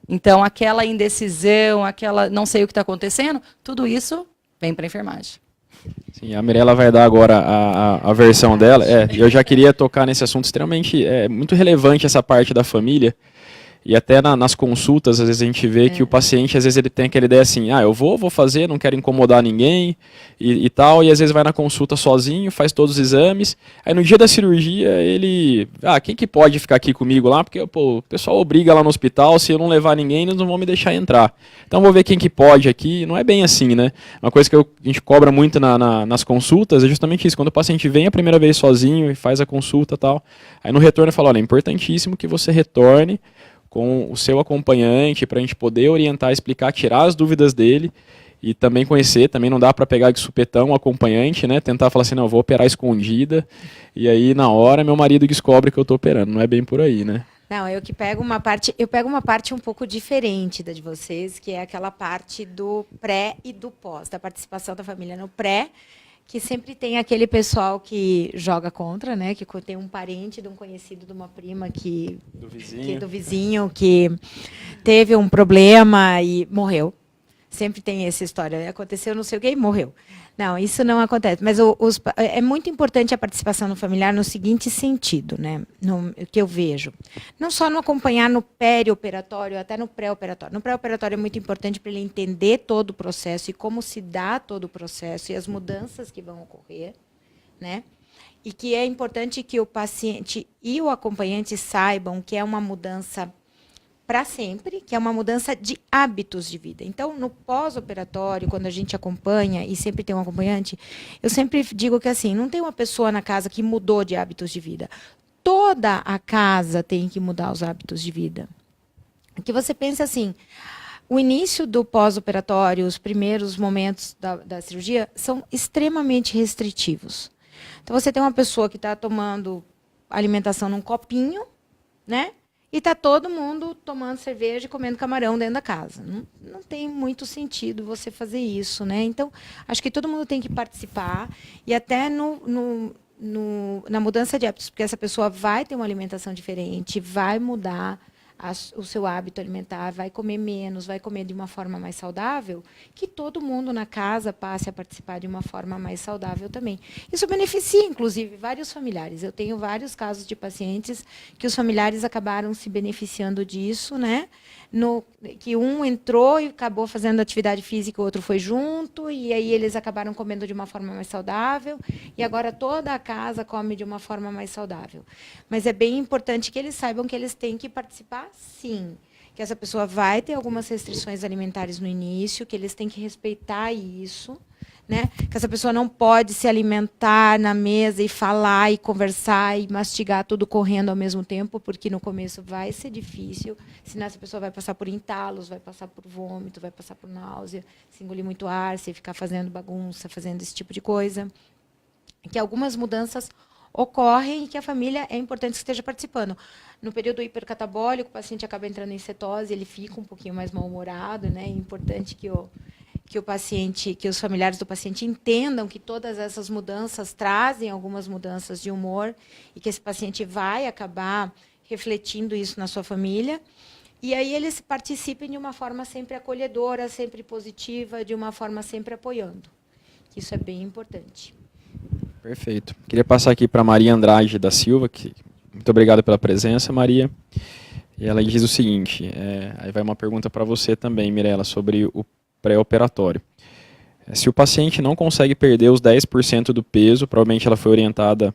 Então, aquela indecisão, aquela não sei o que está acontecendo, tudo isso vem para a enfermagem. Sim, a Mirella vai dar agora a versão dela. Eu já queria tocar nesse assunto extremamente, muito relevante essa parte da família. E até nas consultas, às vezes a gente vê que o paciente, às vezes ele tem aquela ideia assim, eu vou fazer, não quero incomodar ninguém e tal, e às vezes vai na consulta sozinho, faz todos os exames, aí no dia da cirurgia ele, quem que pode ficar aqui comigo lá? Porque o pessoal obriga lá no hospital, se eu não levar ninguém, eles não vão me deixar entrar. Então vou ver quem que pode aqui, não é bem assim, né? Uma coisa que a gente cobra muito nas consultas é justamente isso, quando o paciente vem a primeira vez sozinho e faz a consulta e tal, aí no retorno eu falo, olha, é importantíssimo que você retorne com o seu acompanhante, para a gente poder orientar, explicar, tirar as dúvidas dele e também conhecer, também não dá para pegar de supetão o acompanhante, né? Tentar falar assim, não, eu vou operar escondida, e aí na hora meu marido descobre que eu estou operando, não é bem por aí, né? Não, eu pego uma parte um pouco diferente da de vocês, que é aquela parte do pré e do pós, da participação da família no pré, que sempre tem aquele pessoal que joga contra, né? Que tem um parente de um conhecido, de uma prima do vizinho que teve um problema e morreu. Sempre tem essa história. Aconteceu não sei o quê e morreu. Não, isso não acontece. Mas é muito importante a participação no familiar no seguinte sentido, né? Que eu vejo. Não só no acompanhar no perioperatório, até no pré-operatório. No pré-operatório é muito importante para ele entender todo o processo e como se dá todo o processo e as mudanças que vão ocorrer, né? E que é importante que o paciente e o acompanhante saibam que é uma mudança para sempre, que é uma mudança de hábitos de vida. Então, no pós-operatório, quando a gente acompanha, e sempre tem um acompanhante, eu sempre digo que assim, não tem uma pessoa na casa que mudou de hábitos de vida. Toda a casa tem que mudar os hábitos de vida. Que você pensa assim, o início do pós-operatório, os primeiros momentos da cirurgia, são extremamente restritivos. Então, você tem uma pessoa que está tomando alimentação num copinho, né? e está todo mundo tomando cerveja e comendo camarão dentro da casa. Não tem muito sentido você fazer isso, né? Então, acho que todo mundo tem que participar e até na mudança de hábitos, porque essa pessoa vai ter uma alimentação diferente, vai mudar o seu hábito alimentar, vai comer menos, vai comer de uma forma mais saudável, que todo mundo na casa passe a participar de uma forma mais saudável também. Isso beneficia, inclusive, vários familiares. Eu tenho vários casos de pacientes que os familiares acabaram se beneficiando disso, né? Que um entrou e acabou fazendo atividade física, o outro foi junto, e aí eles acabaram comendo de uma forma mais saudável, e agora toda a casa come de uma forma mais saudável. Mas é bem importante que eles saibam que eles têm que participar, sim. Que essa pessoa vai ter algumas restrições alimentares no início, que eles têm que respeitar isso, né? Que essa pessoa não pode se alimentar na mesa e falar e conversar e mastigar tudo correndo ao mesmo tempo, porque no começo vai ser difícil, senão essa pessoa vai passar por entalos, vai passar por vômito, vai passar por náusea, se engolir muito ar, se ficar fazendo bagunça, fazendo esse tipo de coisa. Que algumas mudanças ocorrem e que a família é importante que esteja participando. No período hipercatabólico, o paciente acaba entrando em cetose, ele fica um pouquinho mais mal-humorado, né? É importante que os familiares do paciente entendam que todas essas mudanças trazem algumas mudanças de humor e que esse paciente vai acabar refletindo isso na sua família. E aí eles participem de uma forma sempre acolhedora, sempre positiva, de uma forma sempre apoiando. Isso é bem importante. Perfeito. Queria passar aqui para Maria Andrade da Silva, muito obrigado pela presença, Maria. E ela diz o seguinte, aí vai uma pergunta para você também, Mirela, sobre o pré-operatório. Se o paciente não consegue perder os 10% do peso, provavelmente ela foi orientada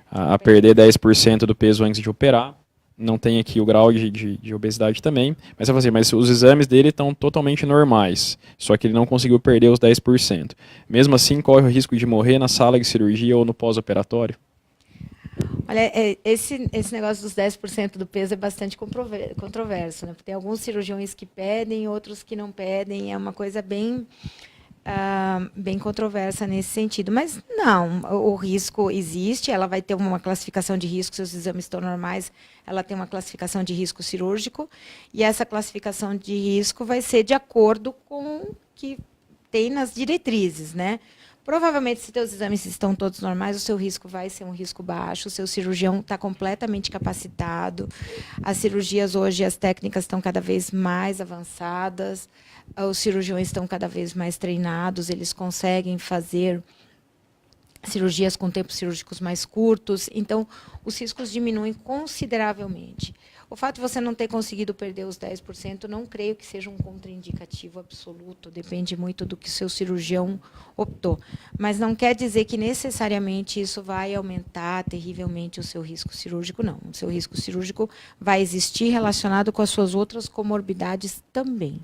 a perder 10% do peso antes de operar, não tem aqui o grau de obesidade também, mas eu mas os exames dele estão totalmente normais, só que ele não conseguiu perder os 10%. Mesmo assim, corre o risco de morrer na sala de cirurgia ou no pós-operatório? Olha, esse negócio dos 10% do peso é bastante controverso, né? Porque tem alguns cirurgiões que pedem, outros que não pedem, é uma coisa bem controversa nesse sentido. Mas não, o risco existe, ela vai ter uma classificação de risco, se os exames estão normais, ela tem uma classificação de risco cirúrgico, e essa classificação de risco vai ser de acordo com o que tem nas diretrizes, né? Provavelmente, se seus exames estão todos normais, o seu risco vai ser um risco baixo, o seu cirurgião está completamente capacitado. As cirurgias hoje, as técnicas estão cada vez mais avançadas, os cirurgiões estão cada vez mais treinados, eles conseguem fazer cirurgias com tempos cirúrgicos mais curtos, então os riscos diminuem consideravelmente. O fato de você não ter conseguido perder os 10%, não creio que seja um contraindicativo absoluto, depende muito do que o seu cirurgião optou. Mas não quer dizer que necessariamente isso vai aumentar terrivelmente o seu risco cirúrgico, não. O seu risco cirúrgico vai existir relacionado com as suas outras comorbidades também.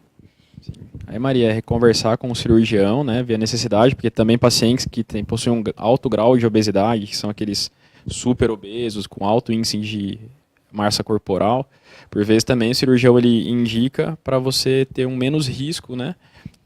Aí, Maria, é conversar com o cirurgião, né, ver a necessidade, porque também pacientes que possuem um alto grau de obesidade, que são aqueles super obesos, com alto índice de massa corporal, por vezes também o cirurgião ele indica para você ter um menos risco, né,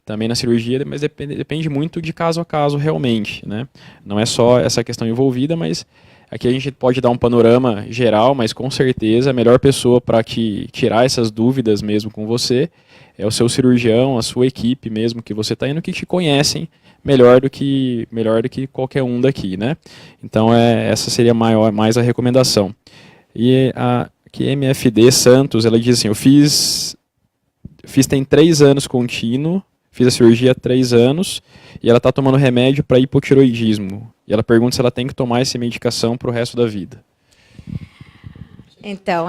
também na cirurgia, mas depende muito de caso a caso realmente, né, não é só essa questão envolvida, mas aqui a gente pode dar um panorama geral, mas com certeza a melhor pessoa para tirar essas dúvidas mesmo com você é o seu cirurgião, a sua equipe mesmo que você está indo, que te conhecem melhor do que qualquer um daqui, né? Então essa seria mais a recomendação. E a MFD Santos, ela diz assim, eu fiz tem 3 anos contínuo, fiz a cirurgia há 3 anos, e ela está tomando remédio para hipotiroidismo. E ela pergunta se ela tem que tomar essa medicação para o resto da vida. Então,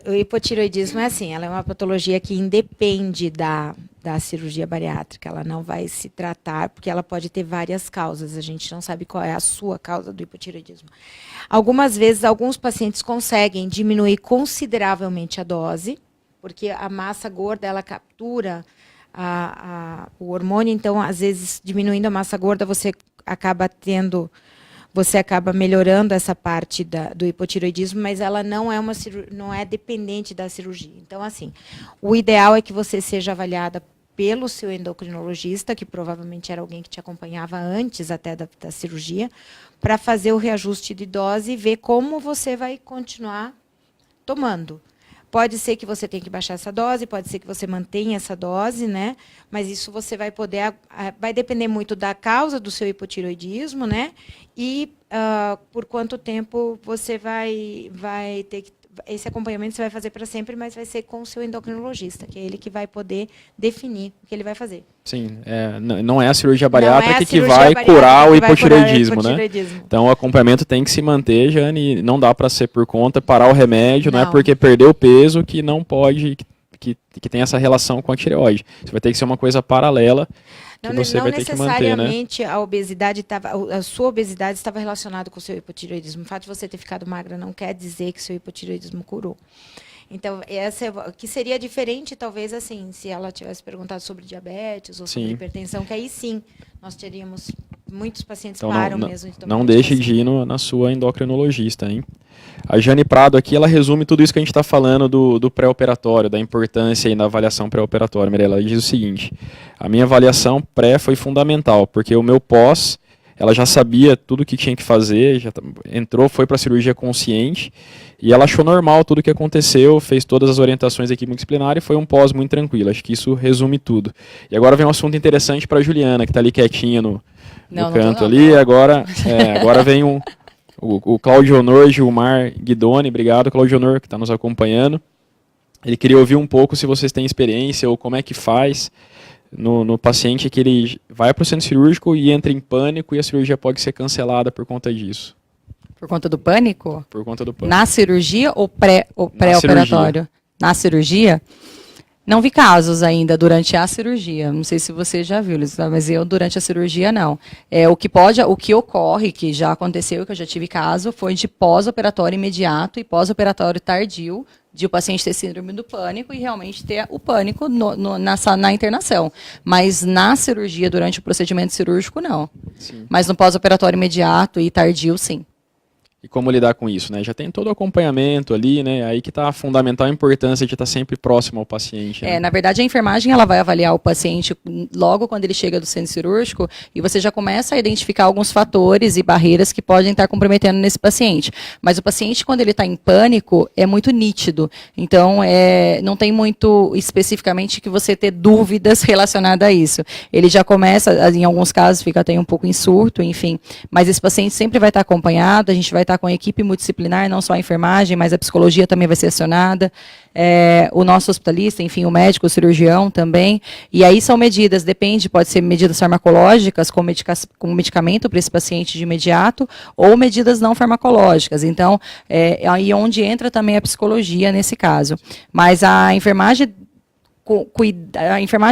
o hipotiroidismo é assim, ela é uma patologia que independe da cirurgia bariátrica, ela não vai se tratar, porque ela pode ter várias causas, a gente não sabe qual é a sua causa do hipotiroidismo. Algumas vezes, alguns pacientes conseguem diminuir consideravelmente a dose, porque a massa gorda, ela captura o hormônio, então, às vezes, diminuindo a massa gorda, você acaba melhorando essa parte do hipotiroidismo, mas ela não é dependente da cirurgia. Então, assim, o ideal é que você seja avaliada pelo seu endocrinologista, que provavelmente era alguém que te acompanhava antes até da cirurgia, para fazer o reajuste de dose e ver como você vai continuar tomando. pode ser que você tenha que baixar essa dose, pode ser que você mantenha essa dose, né? Mas isso você vai poder, vai depender muito da causa do seu hipotireoidismo, né? E por quanto tempo você vai ter que, esse acompanhamento você vai fazer para sempre, mas vai ser com o seu endocrinologista, que é ele que vai poder definir o que ele vai fazer. Sim, não é a cirurgia bariátrica que cirurgia vai bariátrica curar o que vai hipotireoidismo, curar o né? hipotireoidismo. Então o acompanhamento tem que se manter, Jane, não dá para ser por conta, parar o remédio, não é Não. porque perdeu peso que não pode, que tem essa relação com a tireoide. Isso vai ter que ser uma coisa paralela que você vai ter que manter, né? Necessariamente a sua obesidade estava relacionada com o seu hipotireoidismo. O fato de você ter ficado magra não quer dizer que seu hipotireoidismo curou. Então, que seria diferente, talvez, assim, se ela tivesse perguntado sobre diabetes ou sobre hipertensão, que aí sim, nós teríamos, muitos pacientes Então, param mesmo de tomar não deixe medicação. de ir na sua endocrinologista, hein? A Jane Prado aqui, ela resume tudo isso que a gente está falando do pré-operatório, da importância aí na avaliação pré-operatória, Mirella. Ela diz o seguinte: a minha avaliação pré foi fundamental, porque o meu pós, ela já sabia tudo o que tinha que fazer, já entrou, foi para a cirurgia consciente, e ela achou normal tudo o que aconteceu, fez todas as orientações da equipe multidisciplinar e foi um pós muito tranquilo. Acho que isso resume tudo. E agora vem um assunto interessante para a Juliana, que está ali quietinha no canto ali. Agora vem o Claudio Honor Gilmar Guidoni. Obrigado, Claudio Honor, que está nos acompanhando. Ele queria ouvir um pouco se vocês têm experiência ou como é que faz no paciente que ele vai para o centro cirúrgico e entra em pânico e a cirurgia pode ser cancelada por conta disso. Por conta do pânico? Por conta do pânico. Na cirurgia ou pré-operatório? Na cirurgia? Não vi casos ainda durante a cirurgia. Não sei se você já viu, mas eu durante a cirurgia não. O que ocorre, que já aconteceu, que eu já tive caso, foi de pós-operatório imediato e pós-operatório tardio, de o paciente ter síndrome do pânico e realmente ter o pânico na internação. Mas na cirurgia, durante o procedimento cirúrgico, não. Sim. Mas no pós-operatório imediato e tardio, sim. E como lidar com isso, né? Já tem todo o acompanhamento ali, né? Aí que está a fundamental importância de estar sempre próximo ao paciente. Né? Na verdade, a enfermagem ela vai avaliar o paciente logo quando ele chega do centro cirúrgico e você já começa a identificar alguns fatores e barreiras que podem estar comprometendo nesse paciente. Mas o paciente, quando ele está em pânico, é muito nítido. Então, não tem muito especificamente que você ter dúvidas relacionadas a isso. Ele já começa, em alguns casos, fica até um pouco em surto, enfim. Mas esse paciente sempre vai estar acompanhado, a gente vai estar com a equipe multidisciplinar, não só a enfermagem, mas a psicologia também vai ser acionada, o nosso hospitalista, enfim, o médico, o cirurgião também. E aí são medidas, pode ser medidas farmacológicas, com medicamento para esse paciente de imediato, ou medidas não farmacológicas. Então, aí onde entra também a psicologia nesse caso. Mas a enfermagem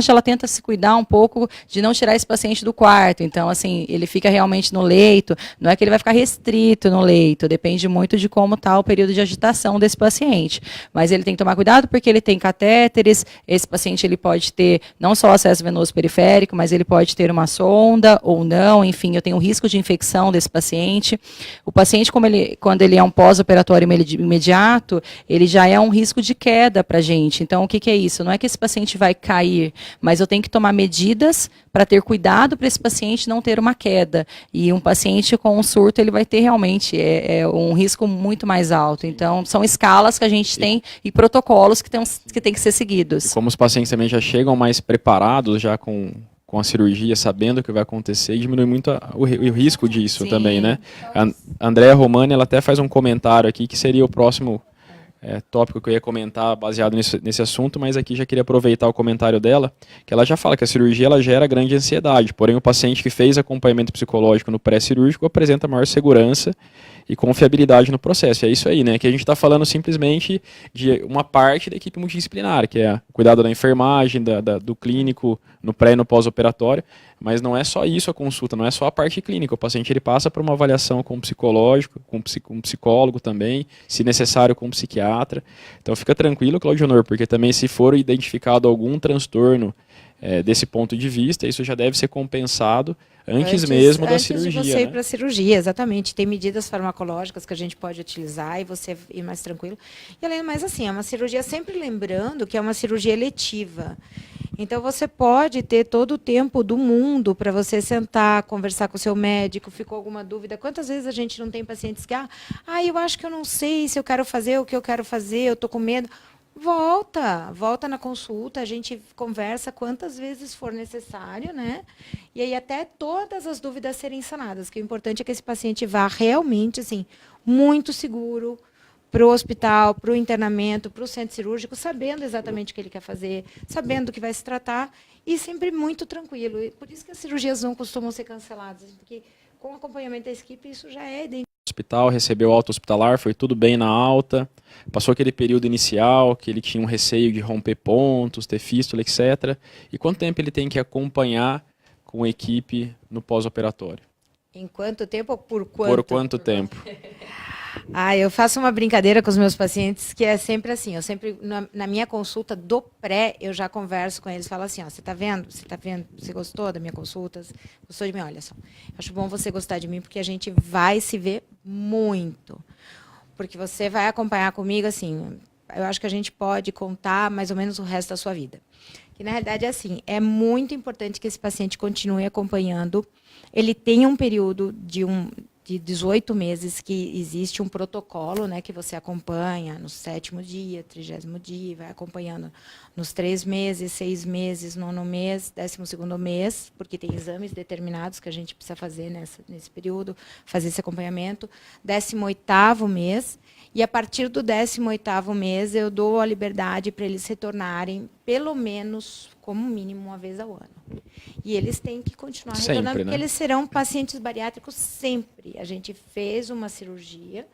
ela tenta se cuidar um pouco de não tirar esse paciente do quarto. Então, assim, ele fica realmente no leito. Não é que ele vai ficar restrito no leito. Depende muito de como está o período de agitação desse paciente. Mas ele tem que tomar cuidado porque ele tem catéteres. Esse paciente ele pode ter não só acesso venoso periférico, mas ele pode ter uma sonda ou não. Enfim, eu tenho risco de infecção desse paciente. O paciente, quando ele é um pós-operatório imediato, ele já é um risco de queda para a gente. Então, o que é isso? Não é que esse paciente vai cair, mas eu tenho que tomar medidas para ter cuidado para esse paciente não ter uma queda. E um paciente com um surto, ele vai ter realmente um risco muito mais alto. Então, são escalas que a gente tem e protocolos que tem que ser seguidos. E como os pacientes também já chegam mais preparados, já com a cirurgia, sabendo o que vai acontecer, diminui muito o risco disso. Sim. Também, né? A Andréa Romani, ela até faz um comentário aqui que seria o próximo tópico que eu ia comentar baseado nesse assunto, mas aqui já queria aproveitar o comentário dela, que ela já fala que a cirurgia ela gera grande ansiedade, porém o paciente que fez acompanhamento psicológico no pré-cirúrgico apresenta maior segurança e confiabilidade no processo. E é isso aí, né? Que a gente está falando simplesmente de uma parte da equipe multidisciplinar, que é o cuidado da enfermagem, do clínico no pré e no pós-operatório, mas não é só isso a consulta, não é só a parte clínica. O paciente ele passa por uma avaliação com um psicológico, com um psicólogo também, se necessário com um psiquiatra. Então fica tranquilo, Claudio Honor, porque também se for identificado algum transtorno desse ponto de vista, isso já deve ser compensado antes mesmo da cirurgia. Antes de você ir para a cirurgia, exatamente. Tem medidas farmacológicas que a gente pode utilizar e você ir mais tranquilo. E além do mais, assim, é uma cirurgia, sempre lembrando que é uma cirurgia eletiva. Então, você pode ter todo o tempo do mundo para você sentar, conversar com o seu médico, ficou alguma dúvida. Quantas vezes a gente não tem pacientes que, eu acho que eu não sei se eu quero fazer o que eu quero fazer, eu estou com medo. volta na consulta, a gente conversa quantas vezes for necessário, né? E aí até todas as dúvidas serem sanadas, que o importante é que esse paciente vá realmente, assim, muito seguro para o hospital, para o internamento, para o centro cirúrgico, sabendo exatamente o que ele quer fazer, sabendo do que vai se tratar e sempre muito tranquilo. E por isso que as cirurgias não costumam ser canceladas, porque com o acompanhamento da equipe isso já é Hospital, recebeu alta hospitalar, foi tudo bem na alta, passou aquele período inicial que ele tinha um receio de romper pontos, ter fístula, etc. E quanto tempo ele tem que acompanhar com a equipe no pós-operatório? Em quanto tempo ou por quanto? Por quanto tempo? Eu faço uma brincadeira com os meus pacientes que é sempre assim, eu sempre, na minha consulta do pré, eu já converso com eles, falo assim, ó, você está vendo? Você gostou da minha consulta? Gostou de mim? Olha só, acho bom você gostar de mim, porque a gente vai se ver muito. Porque você vai acompanhar comigo, assim, eu acho que a gente pode contar mais ou menos o resto da sua vida. Que, na realidade, é assim, é muito importante que esse paciente continue acompanhando. Ele tem um período de 18 meses que existe um protocolo, né, que você acompanha no 7º dia, 30º dia, vai acompanhando nos 3 meses, 6 meses, 9º mês, 12º mês, porque tem exames determinados que a gente precisa fazer nesse período, fazer esse acompanhamento, 18º mês, e a partir do 18º mês eu dou a liberdade para eles retornarem, pelo menos, como mínimo, uma vez ao ano. E eles têm que continuar retornando, Sempre, né? porque eles serão pacientes bariátricos sempre. A gente fez uma cirurgia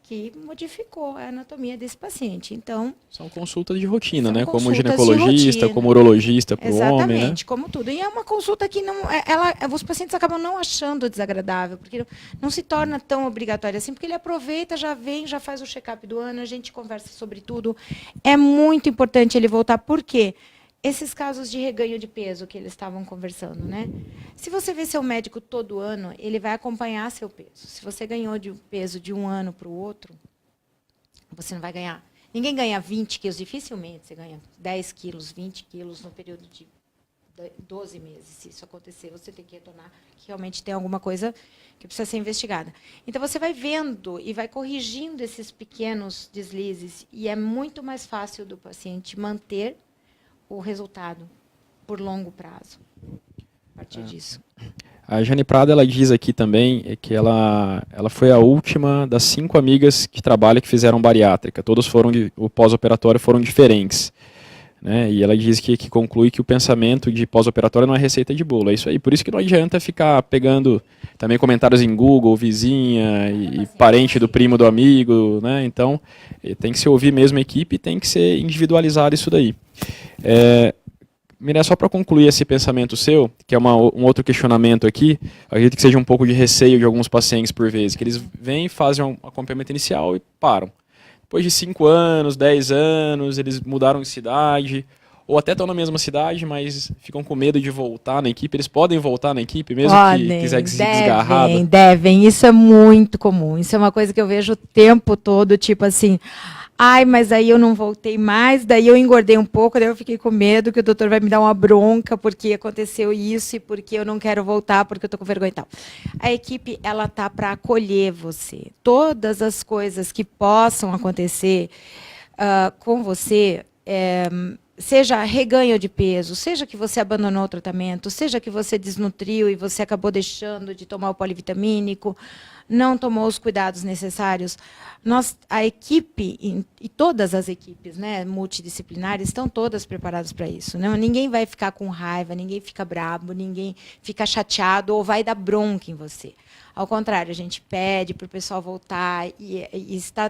que modificou a anatomia desse paciente. Então, São consultas de rotina, são né? Como consultas de ginecologista, rotina. como urologista para o homem, né? Exatamente, como tudo. E é uma consulta que não, os pacientes acabam não achando desagradável, porque não se torna tão obrigatória assim, porque ele aproveita, já vem, já faz o check-up do ano, a gente conversa sobre tudo. É muito importante ele voltar, por quê? Esses casos de reganho de peso que eles estavam conversando, né? Se você vê seu médico todo ano, ele vai acompanhar seu peso. Se você ganhou de peso de um ano para o outro, você não vai ganhar. Ninguém ganha 20 quilos, dificilmente você ganha 10 quilos, 20 quilos no período de 12 meses. Se isso acontecer, você tem que retornar, que realmente tem alguma coisa que precisa ser investigada. Então, você vai vendo e vai corrigindo esses pequenos deslizes, e é muito mais fácil do paciente manter o resultado por longo prazo, a partir disso. A Jane Prada, ela diz aqui também que ela foi a última das 5 amigas que trabalha que fizeram bariátrica. Todas o pós-operatório foram diferentes. Né? E ela diz que conclui que o pensamento de pós-operatório não é receita de bolo. É isso aí. Por isso que não adianta ficar pegando também comentários em Google, vizinha e parente do primo do amigo. Né? Então, tem que se ouvir mesmo a equipe e tem que ser individualizado isso daí. Miré, só para concluir esse pensamento seu, que é um outro questionamento aqui, acredito que seja um pouco de receio de alguns pacientes por vezes, que eles vêm, fazem um acompanhamento inicial e param. Depois de 5 anos, 10 anos, eles mudaram de cidade, ou até estão na mesma cidade, mas ficam com medo de voltar na equipe. Eles podem voltar na equipe, mesmo que quiser se desgarrar? Devem, isso é muito comum. Isso é uma coisa que eu vejo o tempo todo, tipo assim, mas aí eu não voltei mais, daí eu engordei um pouco, daí eu fiquei com medo que o doutor vai me dar uma bronca porque aconteceu isso e porque eu não quero voltar, porque eu estou com vergonha e tal. A equipe, ela tá para acolher você. Todas as coisas que possam acontecer com você, seja reganho de peso, seja que você abandonou o tratamento, seja que você desnutriu e você acabou deixando de tomar o polivitamínico, não tomou os cuidados necessários, a equipe, e todas as equipes, né, multidisciplinares, estão todas preparadas para isso. Né? Ninguém vai ficar com raiva, ninguém fica brabo, ninguém fica chateado ou vai dar bronca em você. Ao contrário, a gente pede para o pessoal voltar e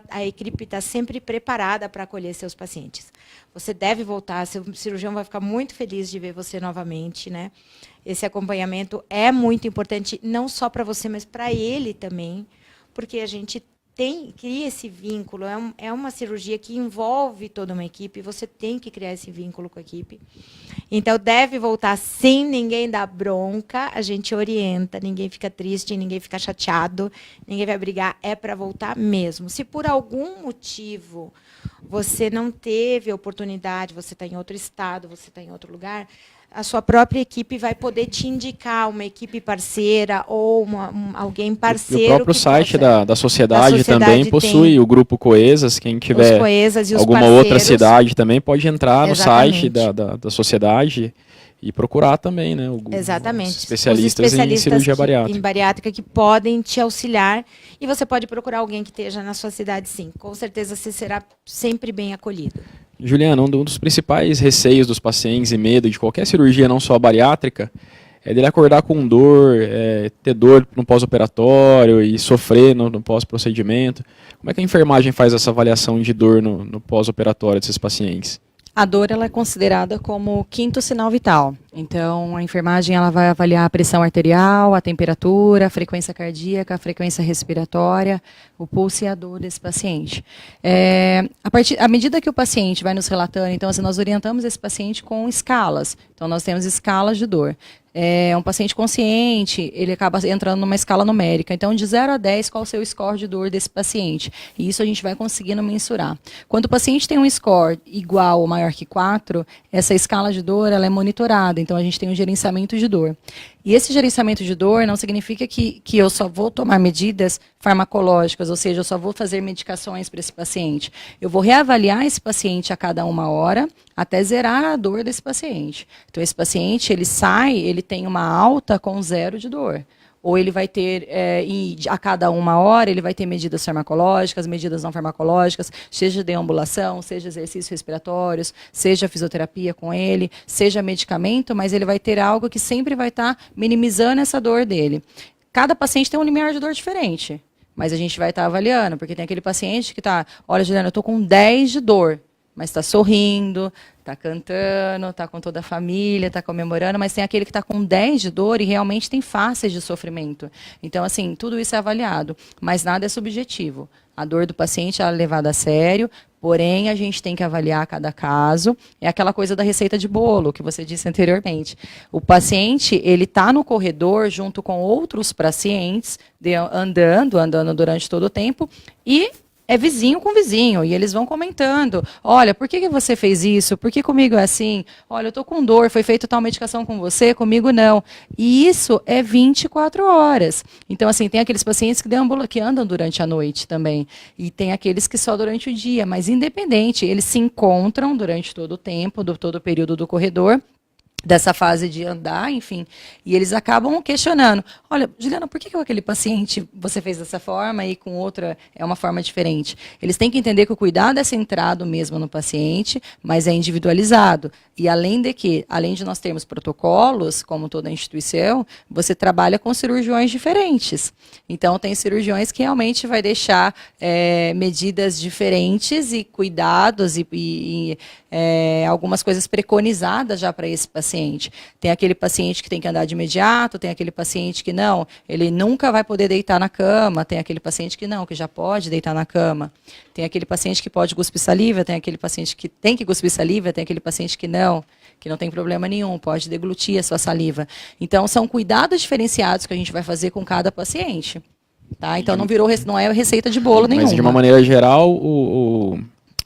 a equipe está sempre preparada para acolher seus pacientes. Você deve voltar, seu cirurgião vai ficar muito feliz de ver você novamente, né? Esse acompanhamento é muito importante, não só para você, mas para ele também, porque a gente cria esse vínculo, é uma cirurgia que envolve toda uma equipe, você tem que criar esse vínculo com a equipe. Então, deve voltar sem ninguém dar bronca, a gente orienta, ninguém fica triste, ninguém fica chateado, ninguém vai brigar, é para voltar mesmo. Se por algum motivo você não teve a oportunidade, você está em outro estado, você está em outro lugar, a sua própria equipe vai poder te indicar uma equipe parceira ou alguém parceiro. E o próprio site possa, da sociedade também possui o grupo Coesas. Quem tiver alguma outra cidade também pode entrar no site da sociedade e procurar também, né? Exatamente. Os especialistas em cirurgia bariátrica. Em bariátrica que podem te auxiliar. E você pode procurar alguém que esteja na sua cidade, sim. Com certeza você será sempre bem acolhido. Juliana, um dos principais receios dos pacientes e medo de qualquer cirurgia, não só a bariátrica, é dele acordar com dor, ter dor no pós-operatório e sofrer no pós-procedimento. Como é que a enfermagem faz essa avaliação de dor no pós-operatório desses pacientes? A dor ela é considerada como o quinto sinal vital. Então, a enfermagem ela vai avaliar a pressão arterial, a temperatura, a frequência cardíaca, a frequência respiratória, o pulso e a dor desse paciente. À medida que o paciente vai nos relatando, então, assim, nós orientamos esse paciente com escalas. Então, nós temos escalas de dor. Um paciente consciente, ele acaba entrando numa escala numérica. Então, de 0 a 10, qual o seu score de dor desse paciente? E isso a gente vai conseguindo mensurar. Quando o paciente tem um score igual ou maior que 4, essa escala de dor ela é monitorada. Então, a gente tem um gerenciamento de dor. E esse gerenciamento de dor não significa que eu só vou tomar medidas farmacológicas, ou seja, eu só vou fazer medicações para esse paciente. Eu vou reavaliar esse paciente a cada 1 hora, até zerar a dor desse paciente. Então, esse paciente, ele tem uma alta com 0 de dor. Ou ele vai ter, a cada 1 hora, ele vai ter medidas farmacológicas, medidas não farmacológicas, seja deambulação, seja exercícios respiratórios, seja fisioterapia com ele, seja medicamento, mas ele vai ter algo que sempre vai estar minimizando essa dor dele. Cada paciente tem um limiar de dor diferente, mas a gente vai estar avaliando, porque tem aquele paciente que está, olha, Juliana, eu estou com 10 de dor, mas está sorrindo, está cantando, está com toda a família, está comemorando, mas tem aquele que está com 10 de dor e realmente tem faces de sofrimento. Então, assim, tudo isso é avaliado, mas nada é subjetivo. A dor do paciente é levada a sério, porém, a gente tem que avaliar cada caso. É aquela coisa da receita de bolo, que você disse anteriormente. O paciente, ele está no corredor junto com outros pacientes, andando durante todo o tempo, e é vizinho com vizinho, e eles vão comentando, olha, por que você fez isso? Por que comigo é assim? Olha, eu estou com dor, foi feita tal medicação com você, comigo não. E isso é 24 horas. Então, assim, tem aqueles pacientes que andam durante a noite também, e tem aqueles que só durante o dia, mas independente, eles se encontram durante todo o tempo, todo o período do corredor, dessa fase de andar, enfim, e eles acabam questionando, olha, Juliana, por que aquele paciente você fez dessa forma e com outra é uma forma diferente? Eles têm que entender que o cuidado é centrado mesmo no paciente, mas é individualizado. E além de nós termos protocolos, como toda instituição, você trabalha com cirurgiões diferentes. Então, tem cirurgiões que realmente vai deixar medidas diferentes e cuidados e algumas coisas preconizadas já para esse paciente. Tem aquele paciente que tem que andar de imediato, tem aquele paciente que não, ele nunca vai poder deitar na cama, tem aquele paciente que não, que já pode deitar na cama, tem aquele paciente que pode cuspir saliva, tem aquele paciente que tem que cuspir saliva, tem aquele paciente que não tem problema nenhum, pode deglutir a sua saliva. Então, são cuidados diferenciados que a gente vai fazer com cada paciente. Tá? Então, não é receita de bolo nenhuma. Mas, de uma maneira geral,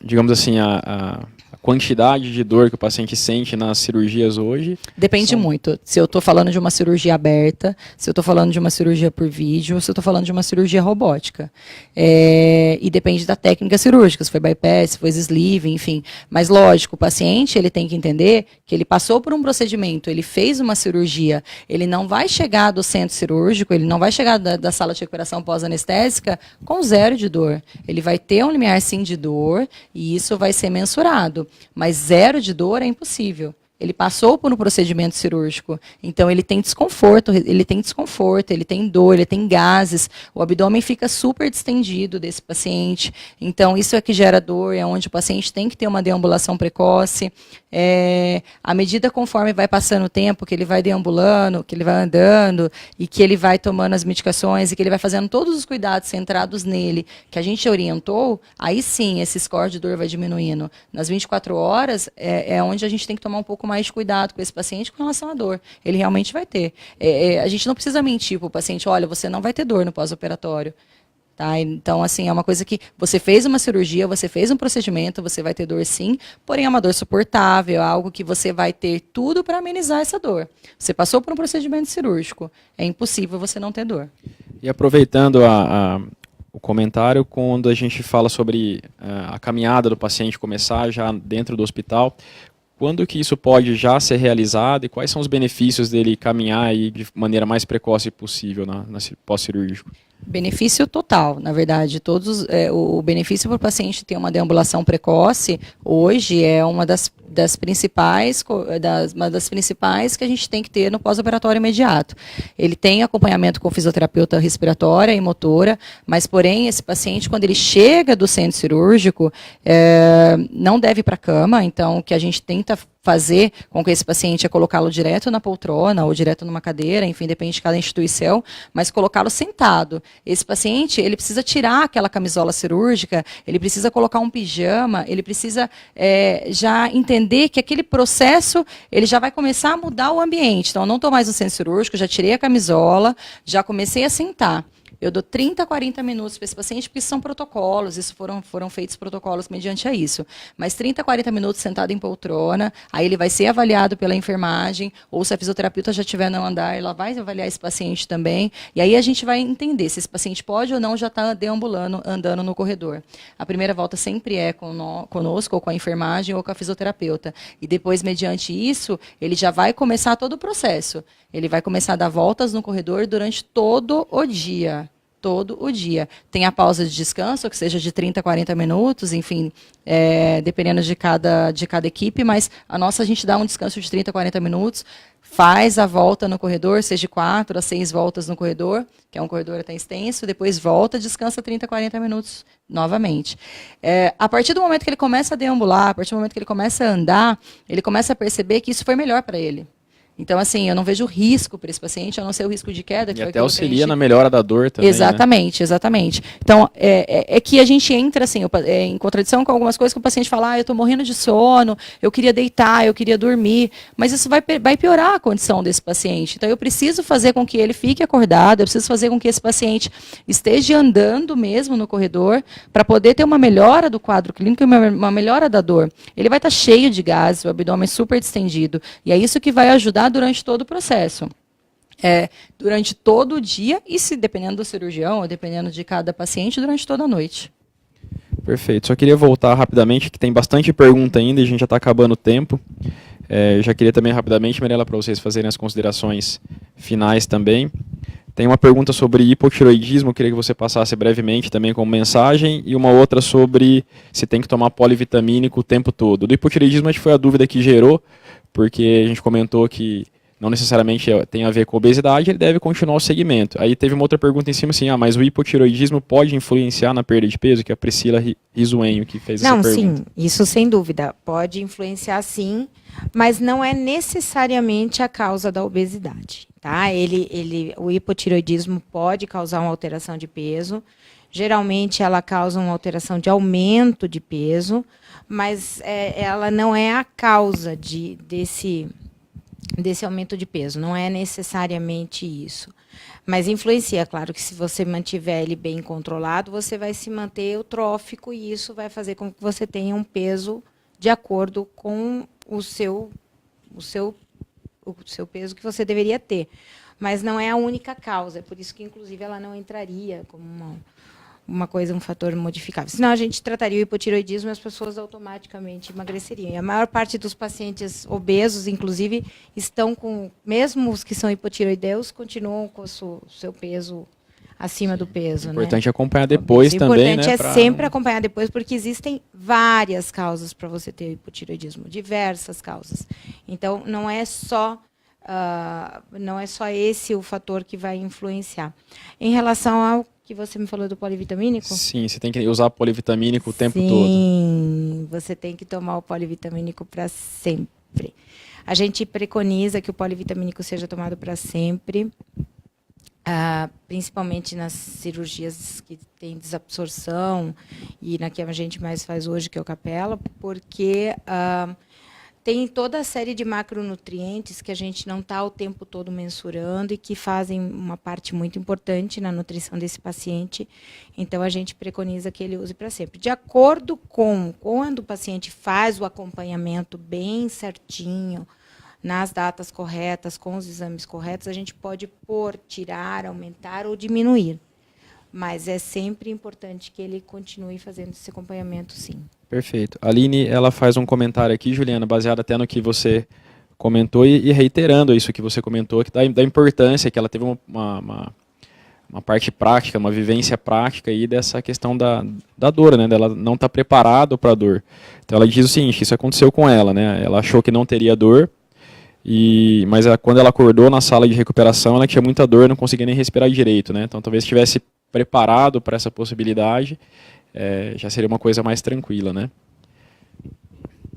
digamos assim, a quantidade de dor que o paciente sente nas cirurgias hoje? Depende muito. Se eu estou falando de uma cirurgia aberta, se eu estou falando de uma cirurgia por vídeo, se eu estou falando de uma cirurgia robótica. E depende da técnica cirúrgica, se foi bypass, se foi sleeve, enfim. Mas, lógico, o paciente ele tem que entender que ele passou por um procedimento, ele fez uma cirurgia, ele não vai chegar do centro cirúrgico, ele não vai chegar da sala de recuperação pós-anestésica com 0 de dor. Ele vai ter um limiar, sim, de dor, e isso vai ser mensurado. Mas 0 de dor é impossível. Ele passou por um procedimento cirúrgico, então ele tem desconforto, ele tem dor, ele tem gases, o abdômen fica super distendido desse paciente, então isso é que gera dor, é onde o paciente tem que ter uma deambulação precoce. À medida conforme vai passando o tempo, que ele vai deambulando, que ele vai andando, e que ele vai tomando as medicações, e que ele vai fazendo todos os cuidados centrados nele, que a gente orientou, aí sim esse score de dor vai diminuindo. Nas 24 horas é onde a gente tem que tomar um pouco mais de cuidado com esse paciente com relação à dor. Ele realmente vai ter. A gente não precisa mentir para o paciente, olha, você não vai ter dor no pós-operatório. Tá? Então, assim, é uma coisa que você fez uma cirurgia, você fez um procedimento, você vai ter dor sim, porém é uma dor suportável, é algo que você vai ter tudo para amenizar essa dor. Você passou por um procedimento cirúrgico, é impossível você não ter dor. E aproveitando o comentário, quando a gente fala sobre a caminhada do paciente começar já dentro do hospital, quando que isso pode já ser realizado e quais são os benefícios dele caminhar aí de maneira mais precoce possível na pós-cirúrgico? Benefício total, na verdade. O benefício para o paciente ter uma deambulação precoce, hoje, é uma das principais que a gente tem que ter no pós-operatório imediato. Ele tem acompanhamento com fisioterapeuta respiratória e motora, mas, porém, esse paciente, quando ele chega do centro cirúrgico, não deve ir para a cama, então, o que a gente tenta fazer com que esse paciente é colocá-lo direto na poltrona ou direto numa cadeira, enfim, depende de cada instituição, mas colocá-lo sentado. Esse paciente, ele precisa tirar aquela camisola cirúrgica, ele precisa colocar um pijama, ele precisa já entender que aquele processo, ele já vai começar a mudar o ambiente. Então, eu não estou mais no centro cirúrgico, já tirei a camisola, já comecei a sentar. Eu dou 30 a 40 minutos para esse paciente, porque são protocolos, isso foram feitos protocolos mediante a isso. Mas 30 a 40 minutos sentado em poltrona, aí ele vai ser avaliado pela enfermagem, ou se a fisioterapeuta já estiver no andar, ela vai avaliar esse paciente também, e aí a gente vai entender se esse paciente pode ou não já estar deambulando, andando no corredor. A primeira volta sempre é conosco, ou com a enfermagem, ou com a fisioterapeuta. E depois, mediante isso, ele já vai começar todo o processo. Ele vai começar a dar voltas no corredor durante todo o dia. Todo o dia. Tem a pausa de descanso, que seja de 30 a 40 minutos, enfim, dependendo de cada equipe, mas a gente dá um descanso de 30 a 40 minutos, faz a volta no corredor, seja de 4 a 6 voltas no corredor, que é um corredor até extenso, depois volta, descansa 30 a 40 minutos novamente. A partir do momento que ele começa a deambular, a partir do momento que ele começa a andar, ele começa a perceber que isso foi melhor para ele. Então, assim, eu não vejo risco para esse paciente, a não ser o risco de queda. E até auxilia na melhora da dor também, exatamente, né? Exatamente. Então, é que a gente entra, assim, em contradição com algumas coisas que o paciente fala, eu estou morrendo de sono, eu queria deitar, eu queria dormir, mas isso vai piorar a condição desse paciente. Então, eu preciso fazer com que ele fique acordado, eu preciso fazer com que esse paciente esteja andando mesmo no corredor, para poder ter uma melhora do quadro clínico e uma melhora da dor. Ele vai estar cheio de gases, o abdômen super distendido, e é isso que vai ajudar durante todo o processo. Durante todo o dia e, se dependendo do cirurgião ou dependendo de cada paciente, durante toda a noite. Perfeito. Só queria voltar rapidamente, que tem bastante pergunta ainda e a gente já está acabando o tempo. Já queria também rapidamente, Mirela, para vocês fazerem as considerações finais também. Tem uma pergunta sobre hipotireoidismo, queria que você passasse brevemente também como mensagem, e uma outra sobre se tem que tomar polivitamínico o tempo todo. Do hipotireoidismo, acho que foi a dúvida que gerou, porque a gente comentou que não necessariamente tem a ver com obesidade, ele deve continuar o segmento. Aí teve uma outra pergunta em cima assim, mas o hipotireoidismo pode influenciar na perda de peso? Que é a Priscila Risuenho que fez essa pergunta. Não, sim, isso sem dúvida. Pode influenciar sim, mas não é necessariamente a causa da obesidade. Tá? O hipotireoidismo pode causar uma alteração de peso. Geralmente ela causa uma alteração de aumento de peso, mas ela não é a causa desse aumento de peso, não é necessariamente isso. Mas influencia, claro que se você mantiver ele bem controlado, você vai se manter eutrófico e isso vai fazer com que você tenha um peso de acordo com o seu peso que você deveria ter. Mas não é a única causa, é por isso que, inclusive, ela não entraria como um fator modificável. Senão a gente trataria o hipotireoidismo e as pessoas automaticamente emagreceriam. E a maior parte dos pacientes obesos, inclusive, estão mesmo os que são hipotireoideus, continuam com o seu peso acima do peso. O importante é acompanhar depois também, né? O importante é sempre acompanhar depois, porque existem várias causas para você ter hipotireoidismo, diversas causas. Então, não é só esse o fator que vai influenciar. Em relação ao que você me falou do polivitamínico? Sim, você tem que usar polivitamínico o tempo todo. Sim, você tem que tomar o polivitamínico para sempre. A gente preconiza que o polivitamínico seja tomado para sempre, principalmente nas cirurgias que tem desabsorção e na que a gente mais faz hoje, que é o capela, porque Tem toda a série de macronutrientes que a gente não está o tempo todo mensurando e que fazem uma parte muito importante na nutrição desse paciente. Então, a gente preconiza que ele use para sempre. De acordo com quando o paciente faz o acompanhamento bem certinho, nas datas corretas, com os exames corretos, a gente pode pôr, tirar, aumentar ou diminuir. Mas é sempre importante que ele continue fazendo esse acompanhamento, sim. Perfeito. A Aline, ela faz um comentário aqui, Juliana, baseado até no que você comentou e reiterando isso que você comentou, que da importância que ela teve uma parte prática, uma vivência prática aí dessa questão da dor, né? Dela não estar preparado para a dor. Então ela diz o seguinte, isso aconteceu com ela, né? Ela achou que não teria dor, mas quando ela acordou na sala de recuperação, ela tinha muita dor, não conseguia nem respirar direito, né? Então talvez estivesse preparado para essa possibilidade, já seria uma coisa mais tranquila, né?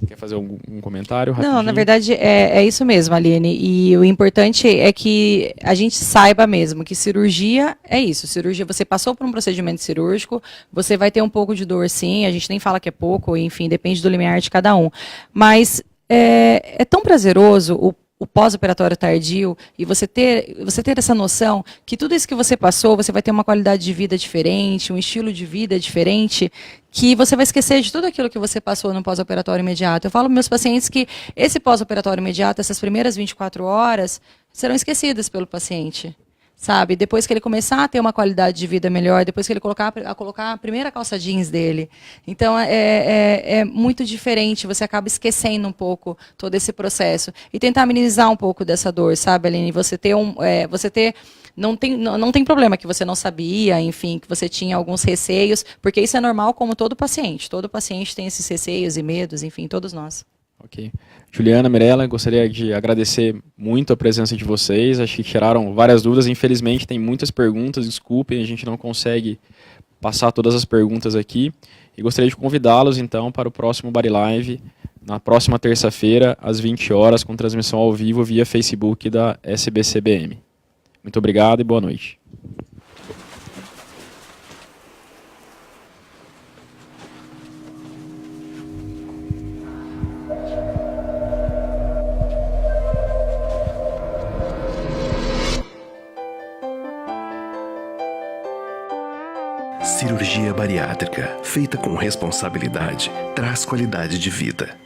Quer fazer um comentário rapidinho? Não, na verdade é isso mesmo, Aline. E o importante é que a gente saiba mesmo que cirurgia é isso. Cirurgia, você passou por um procedimento cirúrgico, você vai ter um pouco de dor, sim. A gente nem fala que é pouco, enfim, depende do limiar de cada um. Mas é tão prazeroso o pós-operatório tardio e você ter essa noção que tudo isso que você passou, você vai ter uma qualidade de vida diferente, um estilo de vida diferente, que você vai esquecer de tudo aquilo que você passou no pós-operatório imediato. Eu falo para meus pacientes que esse pós-operatório imediato, essas primeiras 24 horas, serão esquecidas pelo paciente. Sabe, depois que ele começar a ter uma qualidade de vida melhor, depois que ele colocar a primeira calça jeans dele. Então, é muito diferente, você acaba esquecendo um pouco todo esse processo. E tentar amenizar um pouco dessa dor, sabe, Aline? Não tem problema que você não sabia, enfim, que você tinha alguns receios, porque isso é normal como todo paciente. Todo paciente tem esses receios e medos, enfim, todos nós. Ok. Juliana, Mirella, gostaria de agradecer muito a presença de vocês. Acho que tiraram várias dúvidas. Infelizmente, tem muitas perguntas. Desculpem, a gente não consegue passar todas as perguntas aqui. E gostaria de convidá-los, então, para o próximo Body Live, na próxima terça-feira, às 20 horas, com transmissão ao vivo via Facebook da SBCBM. Muito obrigado e boa noite. Cirurgia bariátrica, feita com responsabilidade, traz qualidade de vida.